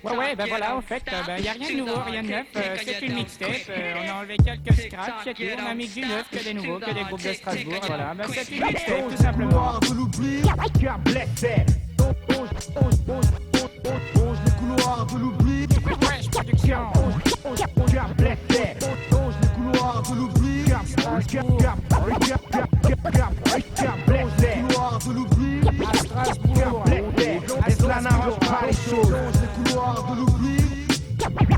Ouais, ben voilà, au fait, y a rien de nouveau, rien de neuf, c'est une mixtape, on a enlevé quelques scratchs, c'est tout, on a mis du neuf, que des nouveaux, que des groupes de Strasbourg, voilà, c'est une mixtape, tout simplement. De l'oubli, car blessé. Longe les couloirs de l'oubli. Wesh, production. Car blessé. Longe les couloirs de l'oubli. Car blessé. Couloirs de l'oubli. À Strasbourg, Et cela n'arrange pas les choses. Longe les couloirs de l'oubli. Car blessé.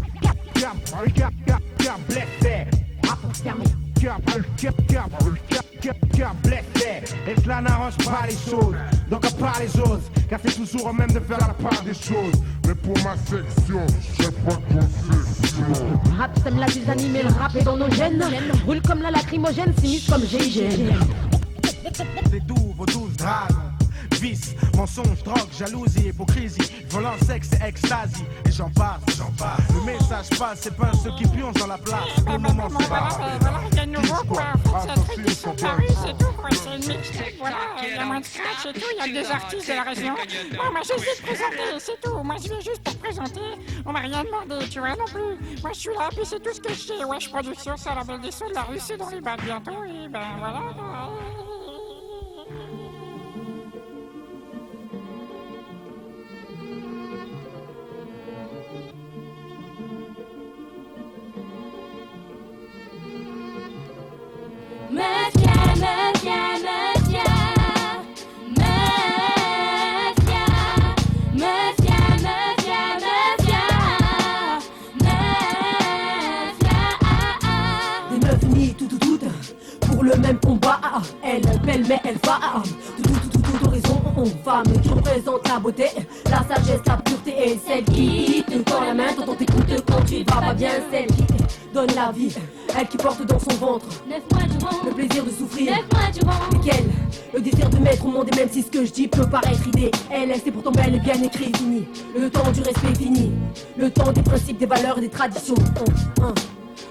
Car blessé. Et cela n'arrange pas les choses. Donc à part les autres, car c'est toujours au même de faire la part des choses. Mais pour ma section, j'ai pas de concession. Rap, t'aimes la désanimée, le rap est dans nos gènes. Brûle comme la lacrymogène, sinistre comme GIGN. C'est doux, vos 12 dragons. Vice, mensonge, drogue, jalousie, hypocrisie, violence, sexe et extasie. Et j'en passe. Le message passe, c'est pas ceux qui plongent dans la place. Le moment c'est pas. Voilà, il y a de nouveau, quoi, en fait, c'est un truc qui sont parus, c'est tout, quoi, c'est une mixtape, voilà, il y a moins de scratch et tout, il y a des artistes de la région. Bon, moi, j'essaie de présenter, c'est tout, moi, je viens juste pour présenter, on m'a rien demandé, tu vois, non plus. Moi, je suis là, puis c'est tout ce que je sais. Wesh Production, c'est la belle des sons de la rue, c'est dans les bacs bientôt, et ben, voilà, quoi. Des meufs niées toutes pour le même combat. Elle belle mais elle va tout horizon. Femme qui représente la beauté, la sagesse, la pureté. Et celle qui te tend la main quand on t'écoute quand tu vas pas bien. Celle qui donne la vie, elle qui porte dans son ventre 9 mois durant, le plaisir de souffrir. 9 mois durant, Et qu'elle, le désir de mettre au monde. Et même si ce que je dis peut paraître idée, elle c'est pourtant belle et bien écrit. Fini, le temps du respect fini, le temps des principes, des valeurs et des traditions.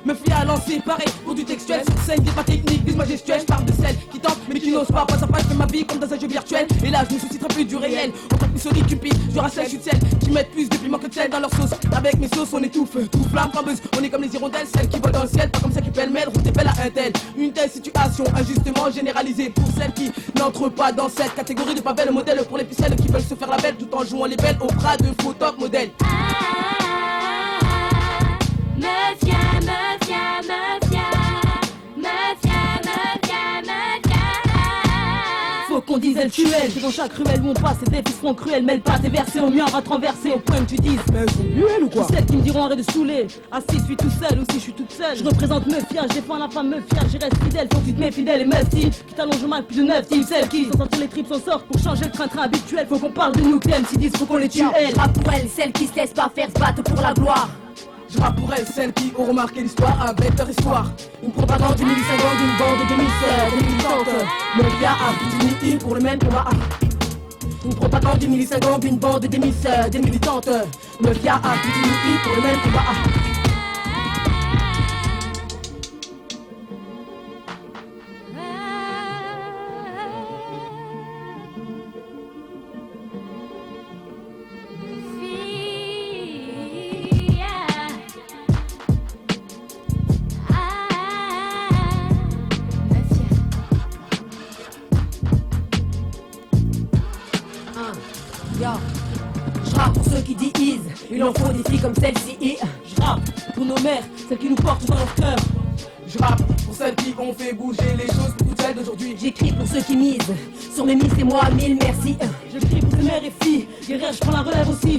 Me fie à lancer, pareil, pour du textuel. Sur scène, des pas techniques, des majestuelles. Je parle de celles qui tentent, mais qui n'osent pas. Pas à pas, je fais ma vie comme dans un jeu virtuel. Et là, je me soucie très peu du réel. Encore plus solide, cupide, je rachète, je suis de celles qui mettent plus de piment que de sel dans leur sauce. Avec mes sauces, on étouffe, tout flamme, cambeuse. On est comme les hirondelles, celles qui volent dans le ciel. Pas comme celles qui pêle-mêle, route des belles à un tel. Une telle situation, injustement généralisée. Pour celles qui n'entrent pas dans cette catégorie de pas belles modèles. Pour les pucelles qui veulent se faire la belle tout en jouant les belles au bras de faux top modèles. Faut qu'on dise elle tue elle, c'est dans chaque ruelle où on passe, ces défis seront cruels, mêle pas tes versets, au mieux on va te renverser, au point que tu dises, mais c'est nul ou quoi? Celles qui me diront arrête de saouler, ah si je suis tout seul ou si je suis toute seule, je représente Meufia, je défends la femme Meufia, j'y reste fidèle, faut que tu te mets fidèle et meuf qui t'allonge mal plus de 9 teams, celles qui sans sortir les tripes s'en sortent pour changer le train-train habituel, faut qu'on parle de nous, clem, si disent faut qu'on les tue elles. Je rappe pour elles, celles qui se laissent pas faire se battre pour la gloire. Je rappe pour elles, celles qui ont remarqué l'histoire avec leur histoire. Une propagande du 1550 d'une bande de militaires, des militantes. Meufia a toute une pour le même combat. Une propagande du 1550 d'une bande de démisseurs, des militantes. Meufia a toute une pour le même combat. J'rappe pour ceux qui disent, il en faut des filles comme celle-ci. J'rappe pour nos mères, celles qui nous portent dans leur cœur. Je rappe pour celles qui ont fait bouger les choses pour toutes celles d'aujourd'hui. J'écris pour ceux qui misent sur mes mises et moi, mille merci. J'écris pour ces mères et filles, guerrières, je prends la relève aussi.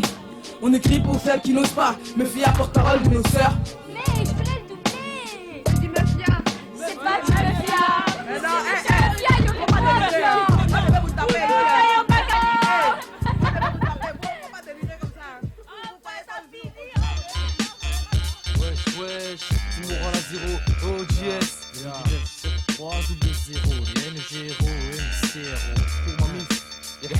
On écrit pour celles qui n'osent pas, me fier à porte-parole de nos sœurs. mais je voulais le doubler. Tu dis Meufia, c'est pas du Meufia. Mais non, C'est Meufia, il ne faut pas de Meufia. je vais vous taper. Wesh, tu mourras la 0 OGS 9 sur 3 double 0 NG0 NCRO pour ma mif.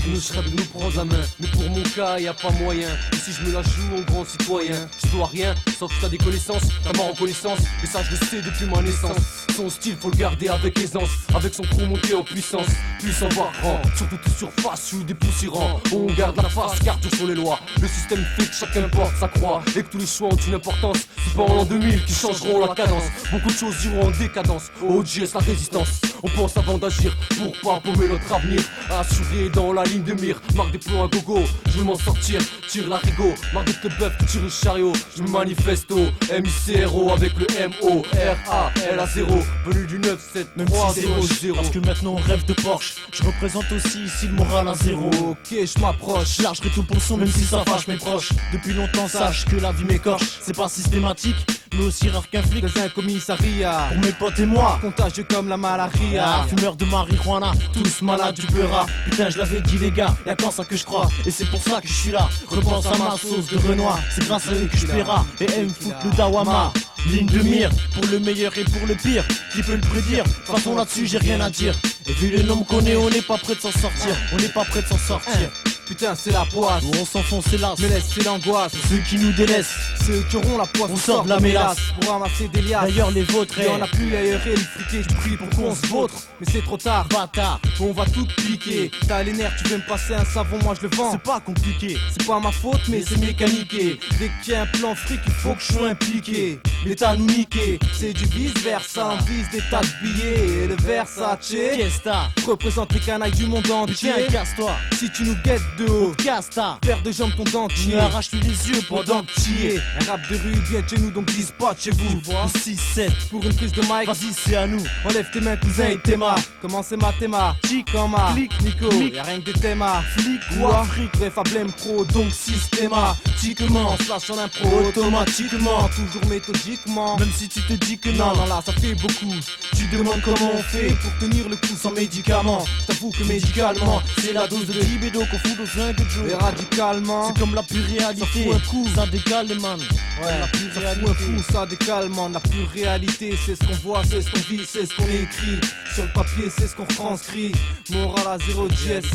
Tous nos rêves nous prend à main, mais pour mon cas y a pas moyen. Et si je me la joue mon grand citoyen, je dois rien, sauf ta déconnaissance, ta mort en connaissance. Et ça je le sais depuis ma naissance. Son style faut le garder avec aisance, avec son crew monté en puissance, puissant voire grand, sur toute surface, je suis dépoussiérant. On garde la face, car sur les lois. Le système fait que chacun porte sa croix, et que tous les choix ont une importance. C'est pas en l'an 2000 qui changeront la cadence. Beaucoup de choses iront en décadence. OGS la résistance, on pense avant d'agir pour pas paumer notre avenir. Assuré dans la ligne de mire, marque des plombs à gogo, je veux m'en sortir, tire l'arigot, marque de club bœuf, tire le chariot. Je me manifesto, MICRO avec le MORALA0, venu du 97300. Parce que maintenant on rêve de Porsche, je représente aussi ici le moral à zéro. Ok, je m'approche, Je largerai tout pour son même si ça fâche mes proches. Depuis longtemps sache que la vie m'écorche, c'est pas systématique, mais aussi rare qu'un flic. dans un commissariat, Pour mes potes et moi, contagieux comme la malaria. fumeurs de marijuana, tous malades du pleura. Putain je l'avais dit les gars, y'a qu'en ça que je crois. Et c'est pour ça que je suis là, repense à ma sauce de Renoir. C'est grâce à eux que je paiera, et aime foutre le dawama. Ligne de mire, pour le meilleur et pour le pire. Qui peut le prédire, de toute façon là-dessus j'ai rien à dire. Et vu le nom qu'on est, on n'est pas prêt de s'en sortir. On n'est pas prêt de s'en sortir. Putain c'est la poisse, Où on s'enfonce hélas, mais laisse c'est l'angoisse. ceux qui nous délaissent. Ceux qui auront la poisse, On sort de la mélasse. pour ramasser des liasses. D'ailleurs les vôtres, Il y en a plus ailleurs et le friquet, je prie pour qu'on se vautre. Mais c'est trop tard, bâtard, on va tout piquer. T'as les nerfs, tu veux me passer un savon, moi je le vends. c'est pas compliqué. C'est pas ma faute, mais c'est mécaniqué. Dès qu'il y a un plan fric, il faut que je sois impliqué. L'état nous niqué, c'est du vice versa. On vise des tas de billets et le Versace Qu'est-ce t'as? représente les canailles du monde entier. Tiens, casse-toi, Si tu nous guettes de haut, casse-ta. paire de jambes ton Tu dentier. arraches-lui les yeux Pendant que tu y es, un rap de rue vient de chez nous, donc dispatch chez vous. 6-7, Pour une prise de mic, vas-y c'est à nous. enlève tes mains, cousin et théma. Comment c'est ma théma? Chic en ma, Clic, Nico, clic. y'a rien que des thémas. Flic Ou ou Afrique, bref, à blême pro, donc systématiquement. Slash en impro, automatiquement, toujours méthodiquement. Même si tu te dis que Non, non, non, là, ça fait beaucoup. Tu demandes comment on fait pour tenir le coup sans médicaments. T'avoue que médicalement, c'est la dose de libido qu'on fout au flingue de et Joe. radicalement, C'est comme la pure ça réalité, fout un coup. ça décale les man. Ouais, la pure ça réalité. fout un fou, ça décale, man. La pure réalité, c'est ce qu'on voit, c'est ce qu'on vit, c'est ce qu'on écrit. Sur le papier, c'est ce qu'on retranscrit. Moral à 0 GS.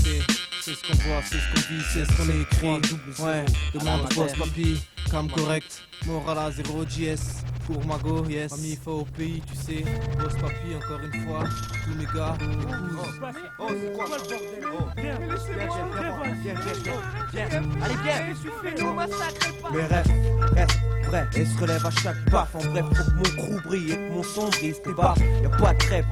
C'est ce qu'on voit, c'est ce qu'on vit, c'est ce qu'on écrit. Ouais, demande au boss, papy, comme correct. Moral à 0 GS. Pour Mago, yes. Famille faut au pays, tu sais. Boss, papy, encore une fois. Tous mes gars, Mes rêves restent vrais et se relèvent à chaque baffe. En bref, faut que mon crew brille et que mon son brise tes baffes. Y'a pas de crève,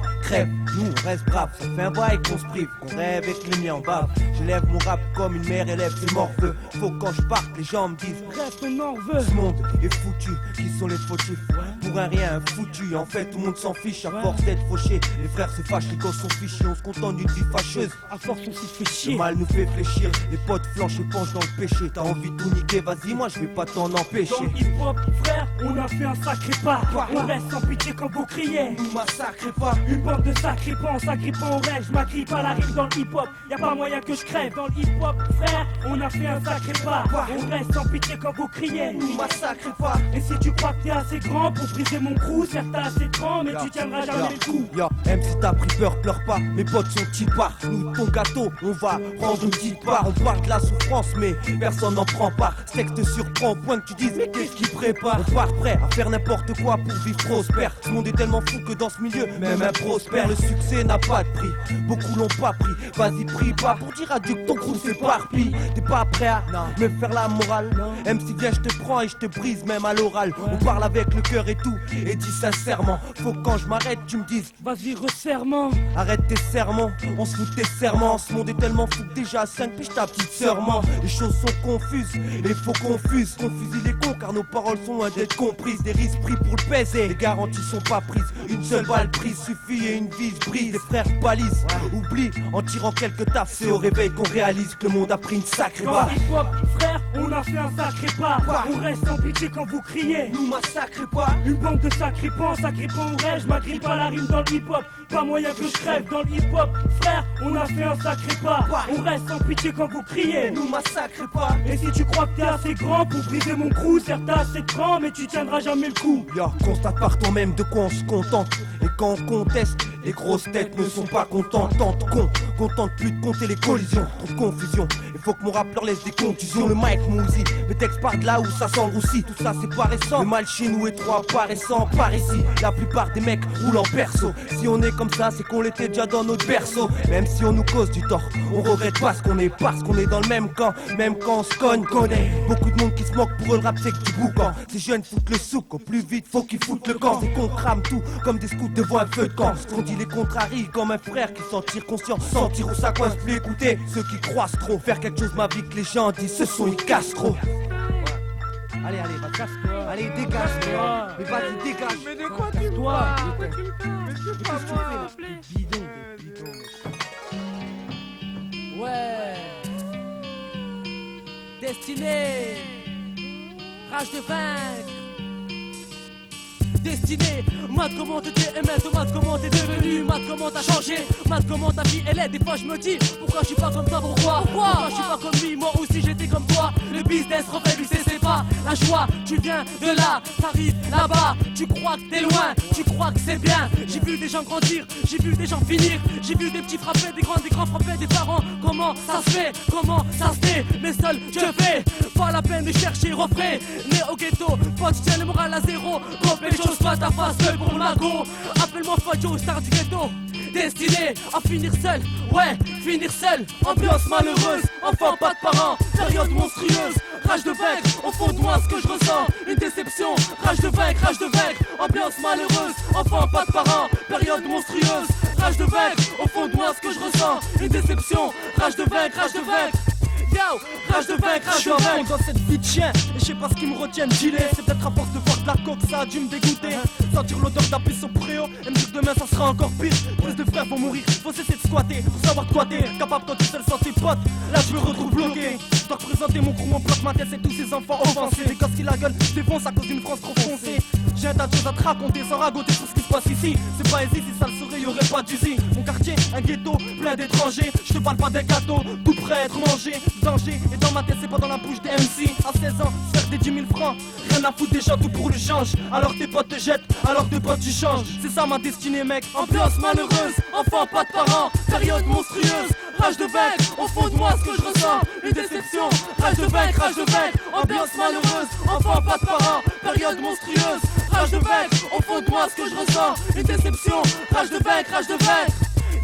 nous on reste braves. Ça fait un bail qu'on se prive, qu'on rêve et que les miens en bave. J'élève mon rap comme une mère élève ses morveux. Faut que quand je parte, les gens me disent reste nerveux. Ce monde est foutu, qui sont les fautifs? Pour un rien foutu, en fait tout le monde s'en fiche. À force d'être fauché, les frères se fâchent, les gosses sont fichés. On se contente d'une vie fâcheuse. À force on s'y fait chier. Le mal nous fait fléchir, les potes flanchent et penchent dans le péché. T'as envie de tout niquer, vas-y, moi je vais pas t'en empêcher. Dans le hip-hop, frère, on a fait un sacré pas. On reste sans pitié quand vous criez. Nous massacrez pas. Une bande de sacripants, sacripants au rêve. Je m'agrippe à la rime dans le hip-hop. Y'a pas moyen que je crève. Dans le hip-hop, frère, on a fait un sacré pas. On reste sans pitié quand vous criez. Nous massacrez pas. Et si tu crois que t'es assez grand pour briser mon crew, certes t'as assez grand, mais tu tiendras jamais le coup. Yo, même si t'as pris peur, pleure pas. Mes potes sont par nous, ton gâteau, on va rendre une petite part. On parle de la souffrance, mais personne n'en prend part. Ce texte te surprend au point que tu dises, mais qu'est-ce qu'il prépare? On part prêt à faire n'importe quoi pour vivre prospère. Ce monde est tellement fou que dans ce milieu, même un prospère. Le succès n'a pas de prix, beaucoup l'ont pas pris. Vas-y, prie pas pour dire adieu que ton crew s'éparpille. T'es pas prêt à me faire la morale? Même si viens, je te prends et je te brise, même à l'oral. On parle avec le cœur et tout, et dis sincèrement. Faut que quand je m'arrête, tu me dises, Vas-y, resserrement. arrête tes serments, on se fout de tes serments. Ce monde est tellement fou que déjà à 5 piges ta petite sœur ment. Les choses sont confuses, et faut qu'on fuse. Qu'on fusille les cons car nos paroles sont loin d'être comprises. Des risques pris pour le baiser, les garanties sont pas prises. Une seule balle prise suffit et une vie se brise. Les frères balisent, oublie en tirant quelques taffes. C'est au réveil qu'on réalise que le monde a pris une sacrée Dans barre. le hip-hop, frère, on a fait un sacré pas. On reste sans pitié quand vous criez. Nous massacrez pas. Une bande de sacripants au rêve. Je m'agrippe à la rime dans le hip-hop. Pas moyen que je crève dans le hip-hop. Frère, on a fait un sacré pas. On reste sans pitié quand vous criez. Nous massacrez pas. Et si tu crois que t'es assez grand pour briser mon crew, certes t'as assez grand, mais tu tiendras jamais le coup. Yo, constate par toi-même de quoi on se contente. Et quand on conteste, Les grosses têtes ne sont pas contentes, tant de cons, contentes plus de compter les collisions. Trop de confusion, il faut que mon rap leur laisse des contusions. Le mic mousi, mes textes partent là où ça sent le roussi. Tout ça c'est pas récent, le mal chez nous est trop apparaissant. Par ici, la plupart des mecs roulent en perso. Si on est comme ça, c'est qu'on l'était déjà dans notre berceau. Même si on nous cause du tort, on regrette pas ce qu'on est, parce qu'on est dans le même camp. Même quand on se cogne, connaît beaucoup de monde qui se moque, pour eux le rap c'est que du boucan. Ces jeunes foutent le souk, au plus vite faut qu'ils foutent le camp. C'est qu'on crame tout comme des scouts devant un feu de camp. Ce qu'on dit les contrarie comme un frère qui s'en tire conscient. Sentir où ça coince plus écouter ceux qui croisent trop. Faire quelque chose ma vie que les gens disent ce sont ils cassent trop. Allez, va casse-toi. Allez, dégage-toi. Mais vas-y, dégage. Mais de quoi tu parles? Mais tu Qu'est-ce que tu fais là? Bidon, bidon. Ouais. Destiné, rage de vaincre. Destiné, Matt comment t'étais aimé, Matt comment t'es devenu, Matt comment t'as changé, Matt comment ta vie elle est. Des fois je me dis pourquoi je suis pas comme toi, pourquoi je suis pas comme lui, moi aussi j'étais comme toi. Le business refait lui c'est pas la joie, tu viens de là, t'arrives là-bas, tu crois que t'es loin, tu crois que c'est bien. J'ai vu des gens grandir, j'ai vu des gens finir, j'ai vu des petits frapper, des grands frapper des parents. Comment ça se fait, comment ça se fait, mais seul je fais, pas la peine de chercher refrain. Né au ghetto, pote tiens le moral à zéro, compte les choses pas ta face seul pour le magot. Appelle-moi Fajo, star du ghetto. Destiné à finir seul, ouais, finir seul. Ambiance malheureuse, enfant pas de parents, période monstrueuse. Rage de vaincre, au fond de moi ce que je ressens, une déception. Rage de vaincre, ambiance malheureuse, enfant pas de parents, période monstrueuse. Rage de vaincre, au fond de moi ce que je ressens, une déception. Rage de vaincre. Yo, rage de vaincre, je suis à fond dans cette vie de chien et je sais pas ce qui me retient de gilet. C'est peut-être à force de voir de la coque, ça a dû me dégoûter. Sentir l'odeur d'appuis au préau et me dire que demain ça sera encore pire. Plus de frères vont mourir, faut cesser de squatter pour savoir de quoi t'es capable quand tu seul sans tes potes. Là je me retrouve bloqué. Je dois représenter mon crew, mon bloc, ma tête c'est tous ces enfants offensés. Les gosses qui la gueule, je défonce à cause d'une France trop foncée. J'ai un tas de choses à te raconter sans ragoter sur ce qui se passe ici. C'est pas ici, si ça le serait, y'aurait pas d'usine. Mon quartier, un ghetto plein d'étrangers. Je te parle pas d'un gâteau, tout prêt à être mangé. Danger, et dans ma tête c'est pas dans la bouche des MC. À 16 ans, se faire des 10 000 francs. Rien à foutre déjà, tout pour le change. Alors tes potes te jettent, alors tes potes tu changes. C'est ça ma destinée mec, ambiance malheureuse. Enfant pas de parents, période monstrueuse. Rage de vaincre, au fond de moi ce que je ressens, une déception. Rage de vaincre, ambiance malheureuse. Enfant pas de parents, période monstrueuse. Rage de vaincre, au fond de moi ce que je ressens, une déception. Rage de vaincre.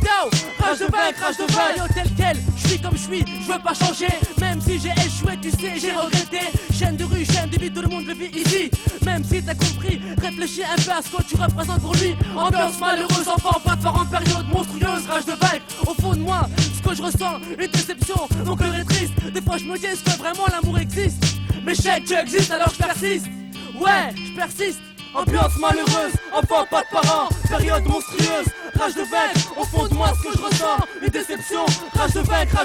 Yo, rage de vaincre, yo tel quel, je suis comme je suis, je veux pas changer. Même si j'ai échoué, tu sais, j'ai regretté. Chaîne de rue, chaîne de vie, tout le monde le vit ici. Même si t'as compris, réfléchis un peu à ce que tu représentes pour lui. Ambiance malheureuse, enfant, pas de parents, période monstrueuse. Rage de vaincre, au fond de moi, ce que je ressens, une déception. Mon cœur est triste, des fois je me dis, est-ce que vraiment l'amour existe? Mais je sais que tu existes, alors je persiste. Ouais, je persiste. Ambiance malheureuse, enfant pas de parents, période monstrueuse. Rage de vaincre, au fond de moi ce que je ressens, une déception. Rage de vaincre,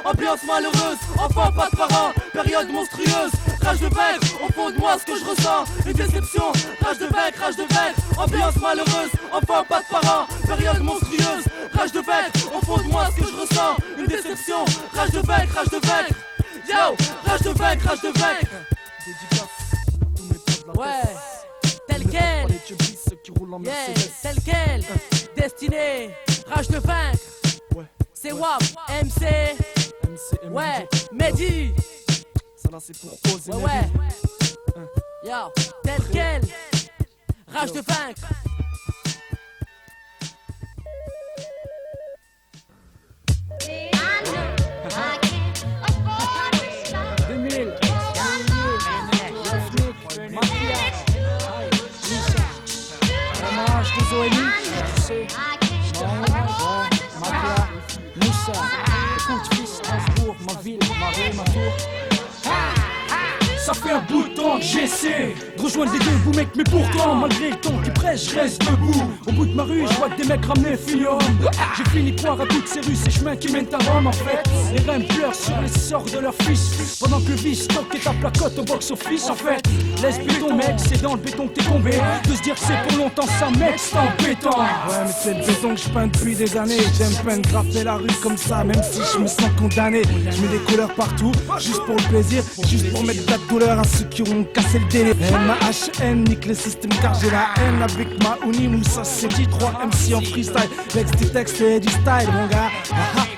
ambiance malheureuse, enfant pas de parents, période monstrueuse. Rage de vaincre, au fond de moi ce que je ressens, une déception. Rage de vaincre, ambiance malheureuse, enfant pas de parents, période monstrueuse. Rage de vaincre, au fond de moi ce que je ressens, une déception. Rage de vaincre, yo, rage de vaincre. Ouais. Tel quel, yeah, tel quel, destiné, rage de vaincre, c'est WAP, MC, ouais, Mehdi, ça là c'est pour poser, ouais, yo, tel quel, rage de vaincre. Désolé, tu sais, Mafia, Moussa, écoute fils, Strasbourg, ma ville, ma rue, ma tour. Ça fait un bout de temps que j'essaie de rejoindre les deux bouts mecs, mais pourtant malgré le temps qui presse, je reste debout. Au bout de ma rue, je vois que des mecs ramenés fillon. J'ai fini de croire à toutes ces rues, ces chemins qui mènent à Rome en fait. Les reins pleurent sur les sorts de leurs fils, pendant que le vice toque et tape la cote au box-office en fait. Laisse béton mec, c'est dans le béton que t'es tombé. De se dire que c'est pour longtemps ça mec, c'est embêtant. Ouais mais c'est le béton que je peins depuis des années. J'aime peindre, graffer la rue comme ça, même si je me sens condamné. Je mets des couleurs partout, juste pour le plaisir, juste pour mettre de la douleur couleur à ceux qui ont cassé le délai. M-A-H-N, nique le système car j'ai la haine. Avec ma Uni, Moussa c'est dit 3 MC en freestyle. L'ex du texte et du style, mon gars.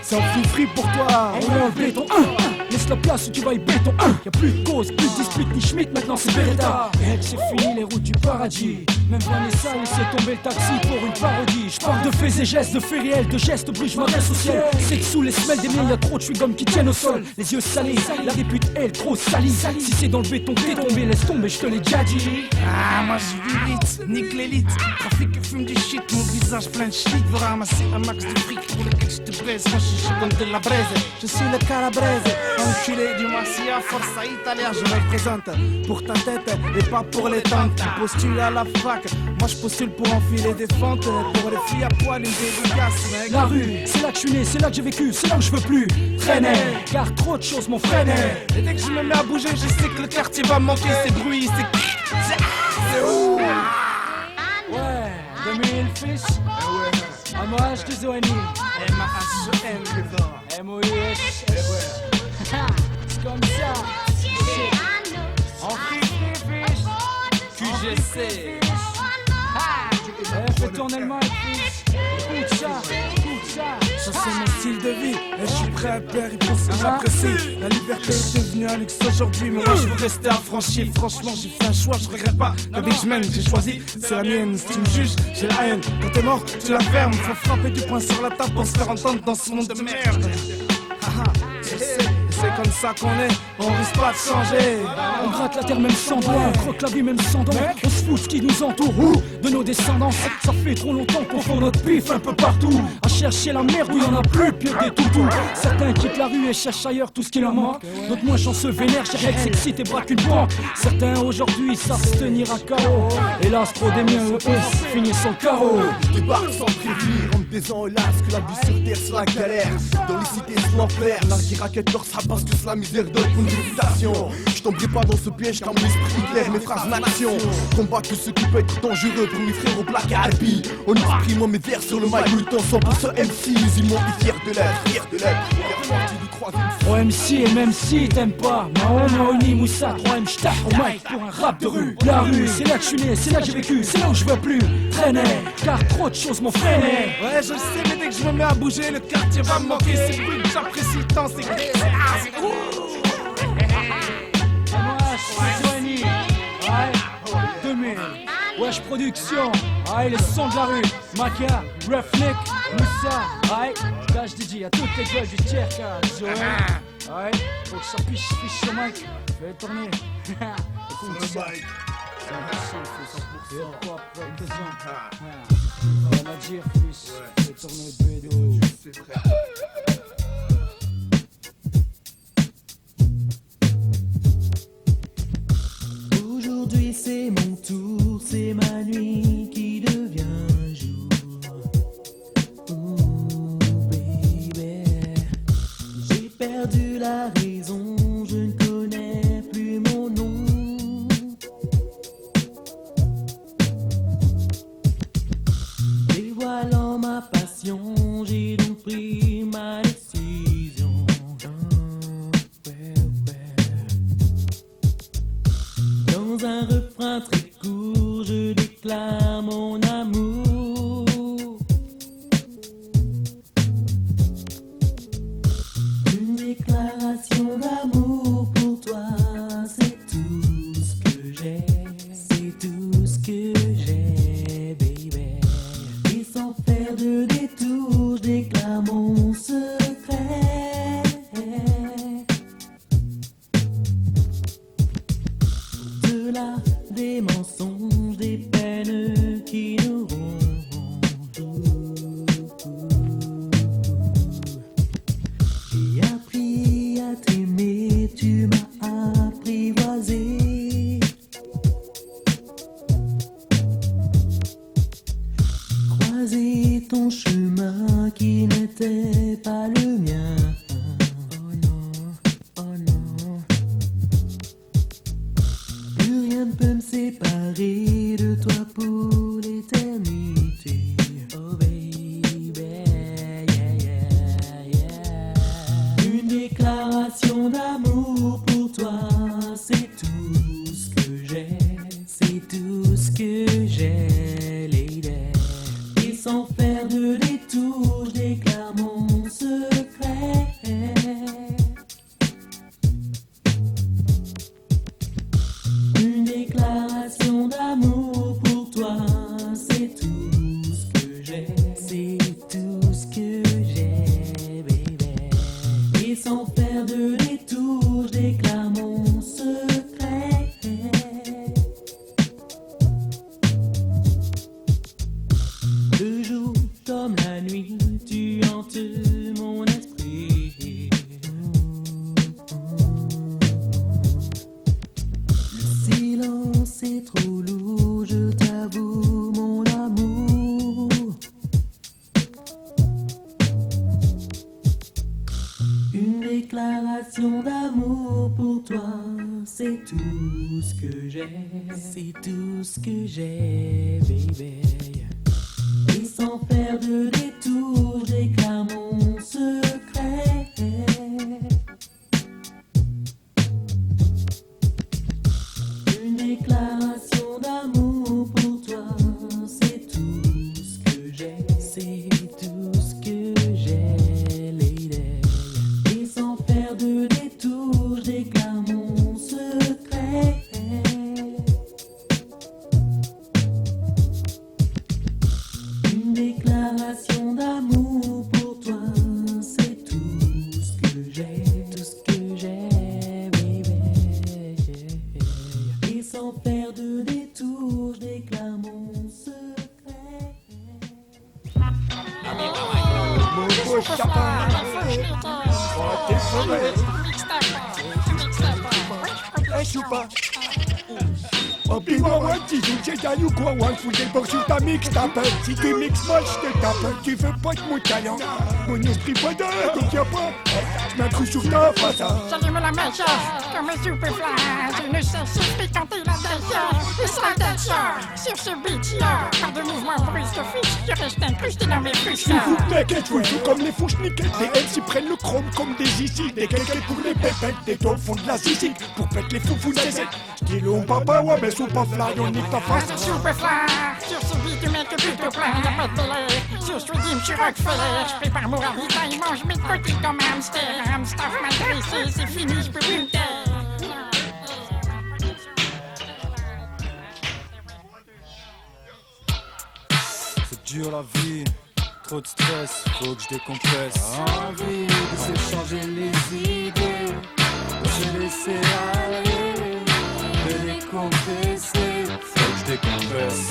C'est un free pour toi. On est en béton 1, laisse la place où tu vas y béton 1. Y'a plus de cause, plus de dispute ni Schmitt, maintenant c'est Beretta. Et c'est fini les routes du paradis. Même Vanessa laissait tomber le taxi pour une parodie. J'parle de faits et gestes, de faits réels, de gestes bruits, j'm'adresse au ciel. C'est que sous les semelles des miens y'a trop de chewing-gum qui tiennent au sol. Les yeux salés, la répute elle trop salie. Si c'est dans le béton t'es tombé, laisse tomber, j'te l'ai déjà dit. Ah, moi je vis vite, nique l'élite. Trafic et fume du shit, mon visage plein de shit. Veux ramasser un max de fric pour lequel je te baise. Moi je suis comme de la braise, je suis le calabrese. Enculé du Marcia, forza Italia, je représente pour ta tête et pas pour les tantes. Tu postules à la fac, moi je postule pour enfiler des fentes. Pour les filles à poil, une dédicace, mec. La rue, c'est là que je suis né, c'est là que j'ai vécu, c'est là où je veux plus traîner. Car trop de choses m'ont freiné. Et dès que je me mets à bouger, je sais que le quartier va me manquer. C'est bruit, c'est où? Ouais, 2000 fiches. Amouage des ONI. M-A-H-N, M-O-U-S. C'est comme ça. En QGC. fais tourner le mic, fiche. Écoute ça, écoute ça. Ça c'est mon style de vie et je suis prêt à perdre, il faut que j'apprécie. La liberté est devenue un luxe aujourd'hui, mais moi je veux rester affranchi. Franchement j'ai fait un choix, je regrette pas. La vie que je mène, j'ai choisi, c'est la mienne. Si tu me juges, j'ai la haine. Quand t'es mort, tu la fermes. Faut frapper du poing sur la table pour se faire entendre dans ce monde de merde. C'est comme ça qu'on est, on risque pas de changer. On gratte la terre même sans doigt, on croque la vie même sans dents. On se fout de ce qui nous entoure, ou de nos descendants. Ça fait trop longtemps qu'on fait notre pif un peu partout. À chercher la merde où y'en a plus, pire des toutous. Certains quittent la rue et cherchent ailleurs tout ce qui leur manque. D'autres moins chanceux vénèrent, cherchent s'excite et braquent une banque. Certains aujourd'hui savent se tenir à carreau. Hélas, trop des miens, eux, finissent au carreau. Je débarque sans prévenir en me baisant hélas que la vie sur terre c'est la galère. Dans les cités c'est l'enfer, l'un qui raquette leur sabre parce que c'est la misère donne une réputation. Je tomberai pas dans ce piège car mon esprit clair, mes phrases m'action. Combat que ce qui peut être dangereux pour mes frères au Black Harpy. On exprime moi mes vers sur le mic, le temps 100% MC. Ils m'ont dit fier de l'être, fier de l'être. Oh MC et même si t'aimes pas Maoni, Moussa, 3M, j'tape au mic pour un rap de rue. La rue, c'est là que je suis né, c'est là que j'ai vécu, c'est là où je veux plus traîner. Car trop de choses m'ont freiné. Ouais je le sais mais dès que je me mets à bouger, le quartier va me manquer. C'est bruit que j'apprécie tant, c'est que c'est Ouais, 2000, Wesh Production, ouais, les sons de la rue, Maka, Roughneck, Moussa, ouais, Dash DJ, à toutes les gueules du tiers, Zoé, ouais, faut que ça piche sur mic, fais tourner, écoute ça, c'est un chiffre, c'est 100%, hip-hop, représente, on va dire, fils, fais tourner le bédo. Aujourd'hui c'est mon tour, c'est ma nuit qui devient jour. Ooh, baby, j'ai perdu la raison, je ne connais plus mon nom. Dévoilant ma passion, j'ai donc pris ma décision. Dans un refrain très court, je déclare mon amour. Une déclaration d'amour pour toi, c'est tout ce que j'ai, c'est tout ce que j'ai, baby. Et sans faire de détour, je déclare mon secret. Des mensonges, des peines qui nous rongent. J'ai appris à t'aimer, tu m'as apprivoisé. Croiser ton chemin qui n'était pas le mien. Oh non, oh non. Plus rien ne peut me séparer de toi pour l'éternité. Oh baby, yeah, yeah, yeah. Une déclaration d'amour pour toi, c'est tout c'est trop lourd, je t'avoue mon amour. Une déclaration d'amour pour toi, c'est tout ce que j'ai, c'est tout ce que j'ai, baby. Et sans faire de détour, j'éclame mon secret. Une déclaration d'amour pour toi, c'est tout ce que j'ai, c'est tout ce que j'ai, lady. Et sans faire de détour, j'éclame mon secret. Une déclaration d'amour pour toi, c'est tout ce que j'ai, baby. Et sans faire de détour, je déclare mon secret. Mon beau sapin, oh, t'es sauvage. Hey, Choupa. Oh, puis moi, petit joue, j'ai d'ailleurs quoi, ouais, fous des bords sur ta mixtape. Si tu mixes mal, je te tape. Tu veux pas de mon talent, mon esprit bonheur, donc y'a pas. Je m'incruse sur ta face. J'allume la mèche, comme un super flash. Je ne cesse de fréquenter la dance. Et c'est la dance, sur ce beat, par de mouvements brusques, fiches, je reste incrusté dans mes fruits. Si vous t'inquiète, je joue comme les fouchniquettes. Les MC prennent le chrome comme des ici. Des quelques pour les pépettes, des dos font de la zizi. Pour pète les foufous des aides. Stylon papa, ouais, mais sont pas fly, on nique ta face. C'est super flash, sur ce beat, mec, plutôt plein, y'a pas de délai. Sur ce rythme, je suis Rockefeller. Je prépare mon ravitaillement, mange mes côtés comme hamster. Hamster mal dressé, c'est fini, je peux plus me taire. C'est dur la vie, trop de stress, faut que je décompresse. Envie de s'échanger les idées, de se laisser aller, de décompresser, faut que je décompresse.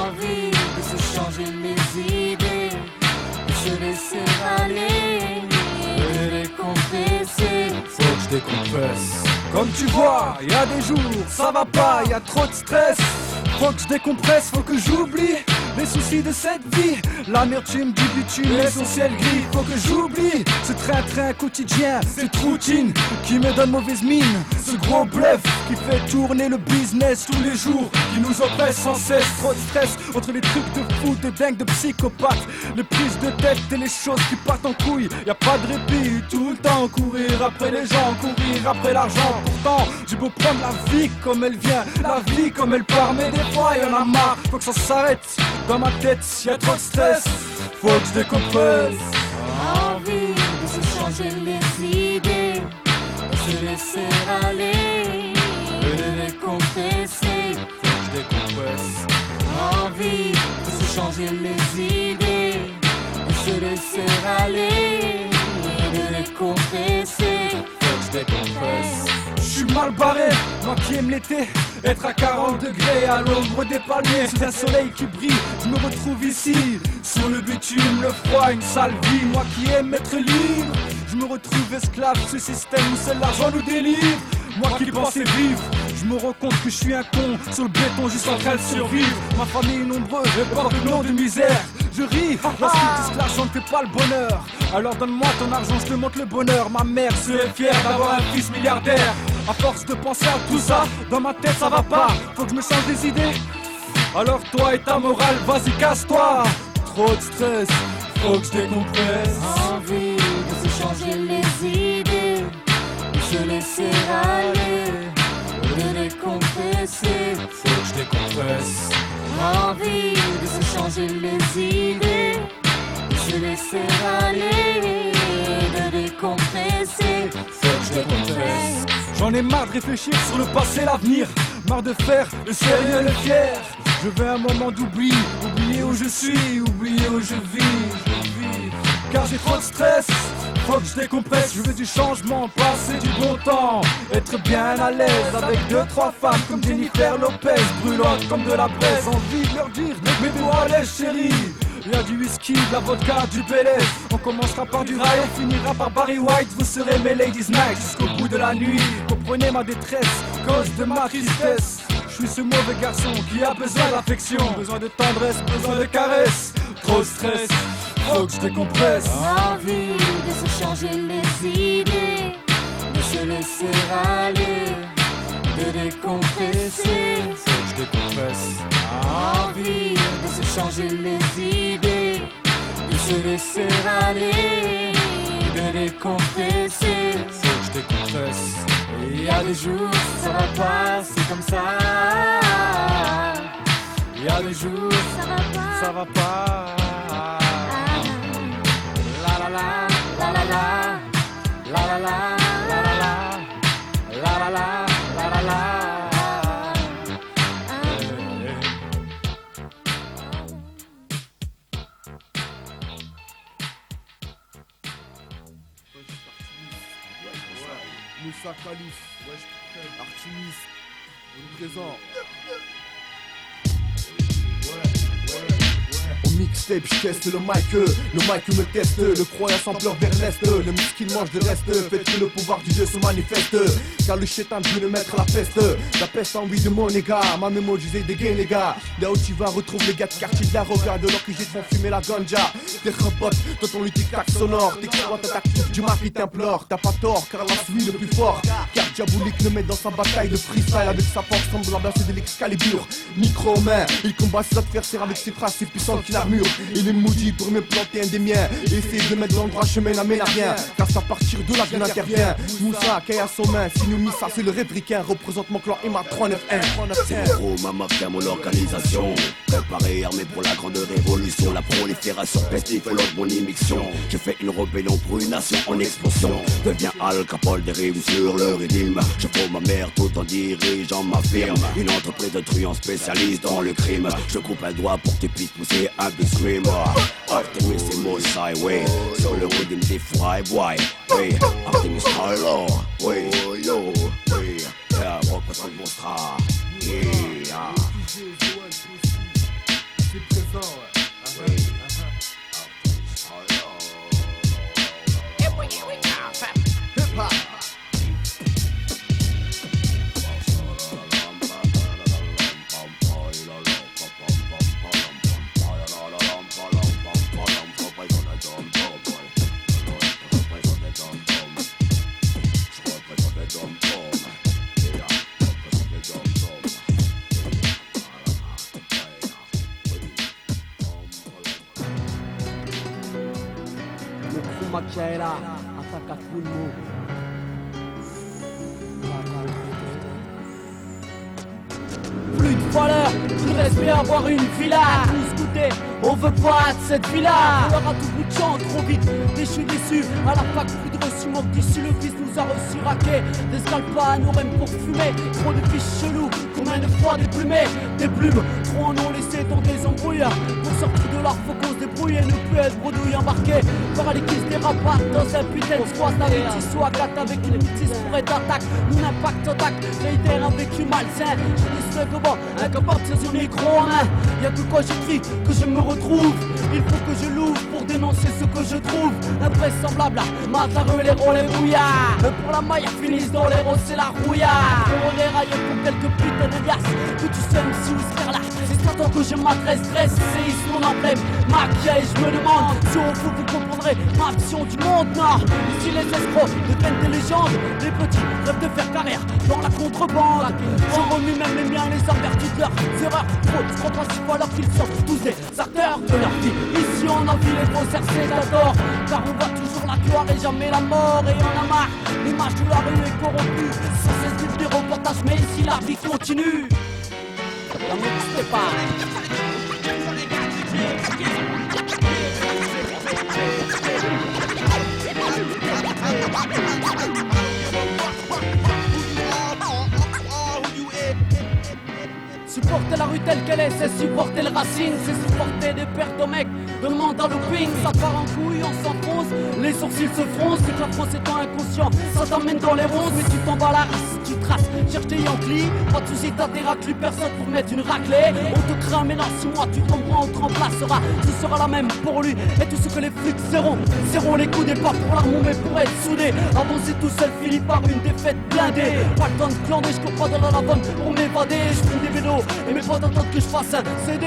Envie de s'échanger les idées, de se laisser aller, de décompresser, faut que je décompresse. Comme tu vois, y a des jours, ça va pas, y a trop de stress. Faut que je décompresse, faut que j'oublie les soucis de cette vie. L'amertume du bitume et son ciel gris. Faut que j'oublie ce train-train quotidien, cette routine qui me donne mauvaise mine. Ce gros bluff qui fait tourner le business tous les jours, qui nous oppresse sans cesse. Trop de stress entre les trucs de fou, de dingue, de psychopathe, les prises de tête et les choses qui partent en couille. Y a pas de répit, tout le temps courir après les gens, courir après l'argent. Pourtant j'ai beau prendre la vie comme elle vient, la vie comme elle part, mais des fois y'en a marre, faut que ça s'arrête. Dans ma tête y'a trop de stress, faut que je décompresse. Envie de se changer les idées, de se laisser aller, de décompresser, faut que je décompresse. Envie de se changer les idées, de se laisser aller, de décompresser, faut que je décompresse. Je suis mal barré, moi qui aime l'été, être à 40 degrés à l'ombre des palmiers, sous un soleil qui brille, je me retrouve ici, sur le bitume, le froid, une sale vie. Moi qui aime être libre, je me retrouve esclave, ce système où seul l'argent nous délivre. Moi qui pensais vivre, je me rends compte que je suis un con, sur le béton juste en train de survivre. Ma famille est nombreuse, je porte le nom de misère. Je ris, lorsqu'ils disent que l'argent ne fait pas le bonheur. Alors donne-moi ton argent, je te montre le bonheur. Ma mère serait fière d'avoir un fils milliardaire. À force de penser à tout ça, dans ma tête ça va pas. Faut que je me change des idées. Alors toi et ta morale, vas-y casse-toi. Trop de stress, faut que je décompresse. Envie de se changer les idées, de se laisser aller, de décompresser, faut que je décompresse. Envie de se changer les idées, de se laisser aller, de décompresser, faut que je décompresse. J'en ai marre de réfléchir sur le passé et l'avenir, marre de faire le sérieux, le fier. Je veux un moment d'oubli, oublier où je suis, oublier où je vis, car j'ai trop de stress. Faut que je décompresse, je veux du changement, passer du bon temps, être bien à l'aise avec 2-3 femmes comme Jennifer Lopez, brûlantes comme de la braise. Envie de leur dire, mets-toi à l'aise chérie. Y'a du whisky, de la vodka, du Bélez. On commencera par du rail, on finira par Barry White. Vous serez mes ladies night jusqu'au bout de la nuit. Comprenez ma détresse, cause de ma tristesse. Je suis ce mauvais garçon qui a besoin d'affection, besoin de tendresse, besoin de caresses. Trop de stress, faut que je décompresse. Envie de se changer les idées, de se laisser aller, de décompresser. Faut que je décompresse. Envie de se changer les idées, de se laisser aller, de décompresser. Faut que je décompresse. Il y a des jours ça va pas, c'est comme ça. Il y a des jours ça va pas. La la la, la la la, la la la, la la la, la la la, la la la. Moussa Khalif, Artemis, on est présent. Au mixtape, j'teste le mic me teste. Le croyant s'ampleur vers l'est, le muscle mange le reste. Faites que le pouvoir du Dieu se manifeste, car le chétan veut le mettre la peste en vie de mon égard. Ma mémoire disait des gains les gars. Là où tu vas retrouver les gars de quartier de la Roga, de leur que j'ai font fumer la ganja. Des robots, t'entends le tic-tac sonore. T'es crois ta tactique du maquis t'implore. T'as pas tort, car la suit le plus fort. Car Diabolique le met dans sa bataille de freestyle avec sa force semblable à celle de l'Excalibur. Micro-main, il combat ses adversaires avec ses phrases si puissantes qu'il armure. Il est maudit pour me planter un des miens. Essaye de mettre dans le droit chemin n'amène à rien, car c'est à partir de là que j'interviens. Moussa, Kaya Somain, Sinumi, ça c'est le réplicain. Représente mon clan Ima 391. C'est mon gros, ma mafia, mon organisation. Préparé, armé pour la grande révolution. La prolifération pestifle l'autre mon immixtion. Je fais une rébellion pour une nation en explosion. Deviens Al Capone des rimes sur le rythme. Je fous ma mère tout en dirigeant ma firme. Une entreprise de truands spécialiste dans le crime. Je coupe un doigt pour que tu puisses pousser un peu screamer. Artemis et Moussa, oui. Sur le rythme des fry boy. Oui, Artemis Carlo. Oui, yo, oui. Yeah, représente mon stra. Yeah. C'est présent, ouais. Hip-hop. Machiaella, attaque à tout le monde. Plus de valeur, plus de respect, avoir une villa. Tous goûter, on veut pas de cette villa. On aura tout bout de champ, trop vite, déçu. À la fac, plus de reçu, manque d'ici. Le fils nous a reçu raqué. Des scalpas, nous rênes pour fumer. Trop de fiches chelous, combien de fois déplumés. Des plumes, trop en ont laissé dans des embrouilles. Pour sortir de l'art, faut qu'on se débrouille et ne plus être bredouille embarqué. Par les kisses des rapaces dans un putain de squat avec 6 ou à 4 avec une petite forêt d'attaque. Mon impact attaque, réitère un vécu malsain. Je dis ce que bon, qu'à partir du micro en main. Y'a que quand j'écris que je me retrouve. Il faut que je l'ouvre pour dénoncer ce que je trouve invraisemblable. Matareux, les rôles, les brouillards. Pour la maille, finissent dans les roses, c'est la rouillard. On est raillé pour quelques putains de glace. Que tu sèmes si ou ce là. C'est ça tant que je m'adresse, c'est ici mon emblème. Maquillage, je me demande si au fond vous comprendrez ma vision du monde. Non, ici les escrocs deviennent des légendes. Les petits rêvent de faire carrière dans la contrebande. J'en remue même les miens, les avertis de leurs erreurs. Trop principaux alors qu'ils sont tous des acteurs de leur vie. Ici on envie les gros cercés d'adore. Car on voit toujours la gloire et jamais la mort. Et on a marre, l'image de la rue est corrompue. Sans cesse des reportages, mais ici la vie continue. La mixte pas. Supporter la rue telle qu'elle est, c'est supporter les racines, c'est supporter des pertes de mecs, de le mandat de ping, ça part en couille, on s'enfonce, les sourcils se froncent, c'est que la France étant inconscient, ça t'emmène dans les ronces, mais tu t'en bats la race, tu traces, cherche tes Yankees, pas de soucis t'as des raclus, personne pour mettre une raclée. On te craint mais dans 6 mois tu comprends, on te remplacera. Ce sera la même pour lui et tout ce que les flics serront les coudes et pas pour l'armement mais pour être soudés. Avancer tout seul finit par une défaite blindée. Pas le temps de glander, je cours pas dans la lavande pour m'évader. Je fume des vélos et mes potes attendent que je fasse un CD.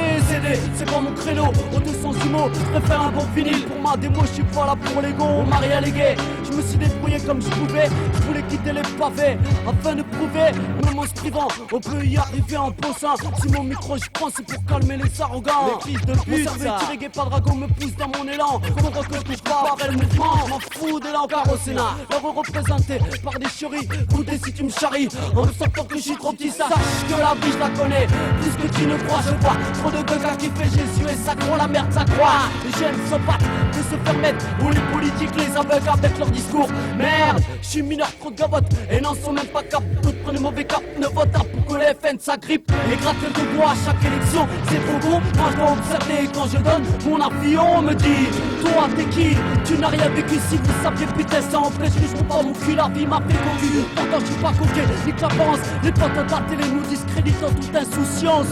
C'est pas mon créneau, au 206 mots, je préfère un bon vinyle. Pour ma démo, je suis pas là pour l'ego, on m'a rien légué. Je me suis débrouillé comme je pouvais, je voulais quitter les pavés afin de prouver, même en se privant, on peut y arriver en pensant. Si mon micro je prends, c'est pour calmer les arrogants. Les fils de pute, mon cerveau est tiré, pas dragon me pousse dans mon élan. Qu'on reconnaisse pas après le mouvement, m'en fous de l'encart au Sénat. L'heure représenté par des chéris, goûter si tu me charries. En me sortant que je suis trop petit, sache que la vie je la connais. Plus que tu ne crois, je vois trop de gars qui fait Jésus et ça croit la merde, ça croit. Les jeunes se battent, de se faire mettre, où les politiques les aveuglent avec leur discours. Merde, je suis mineur, trop de gavottes et n'en sont même pas cap. Toutes prennent mauvais cap, ne votent pas pour que les FN s'agrippent. Les gratteurs de bois à chaque élection, c'est trop bon. Moi je dois observer quand je donne mon avis, on me dit toi t'es qui? Tu n'as rien vécu si vous saviez, putain ça empêche que je me prends mon cul, la vie m'a fait conduire. Pourtant je suis pas coquet, ni que l'apparence. Les potes de la télé nous discréditent en toute insouciance.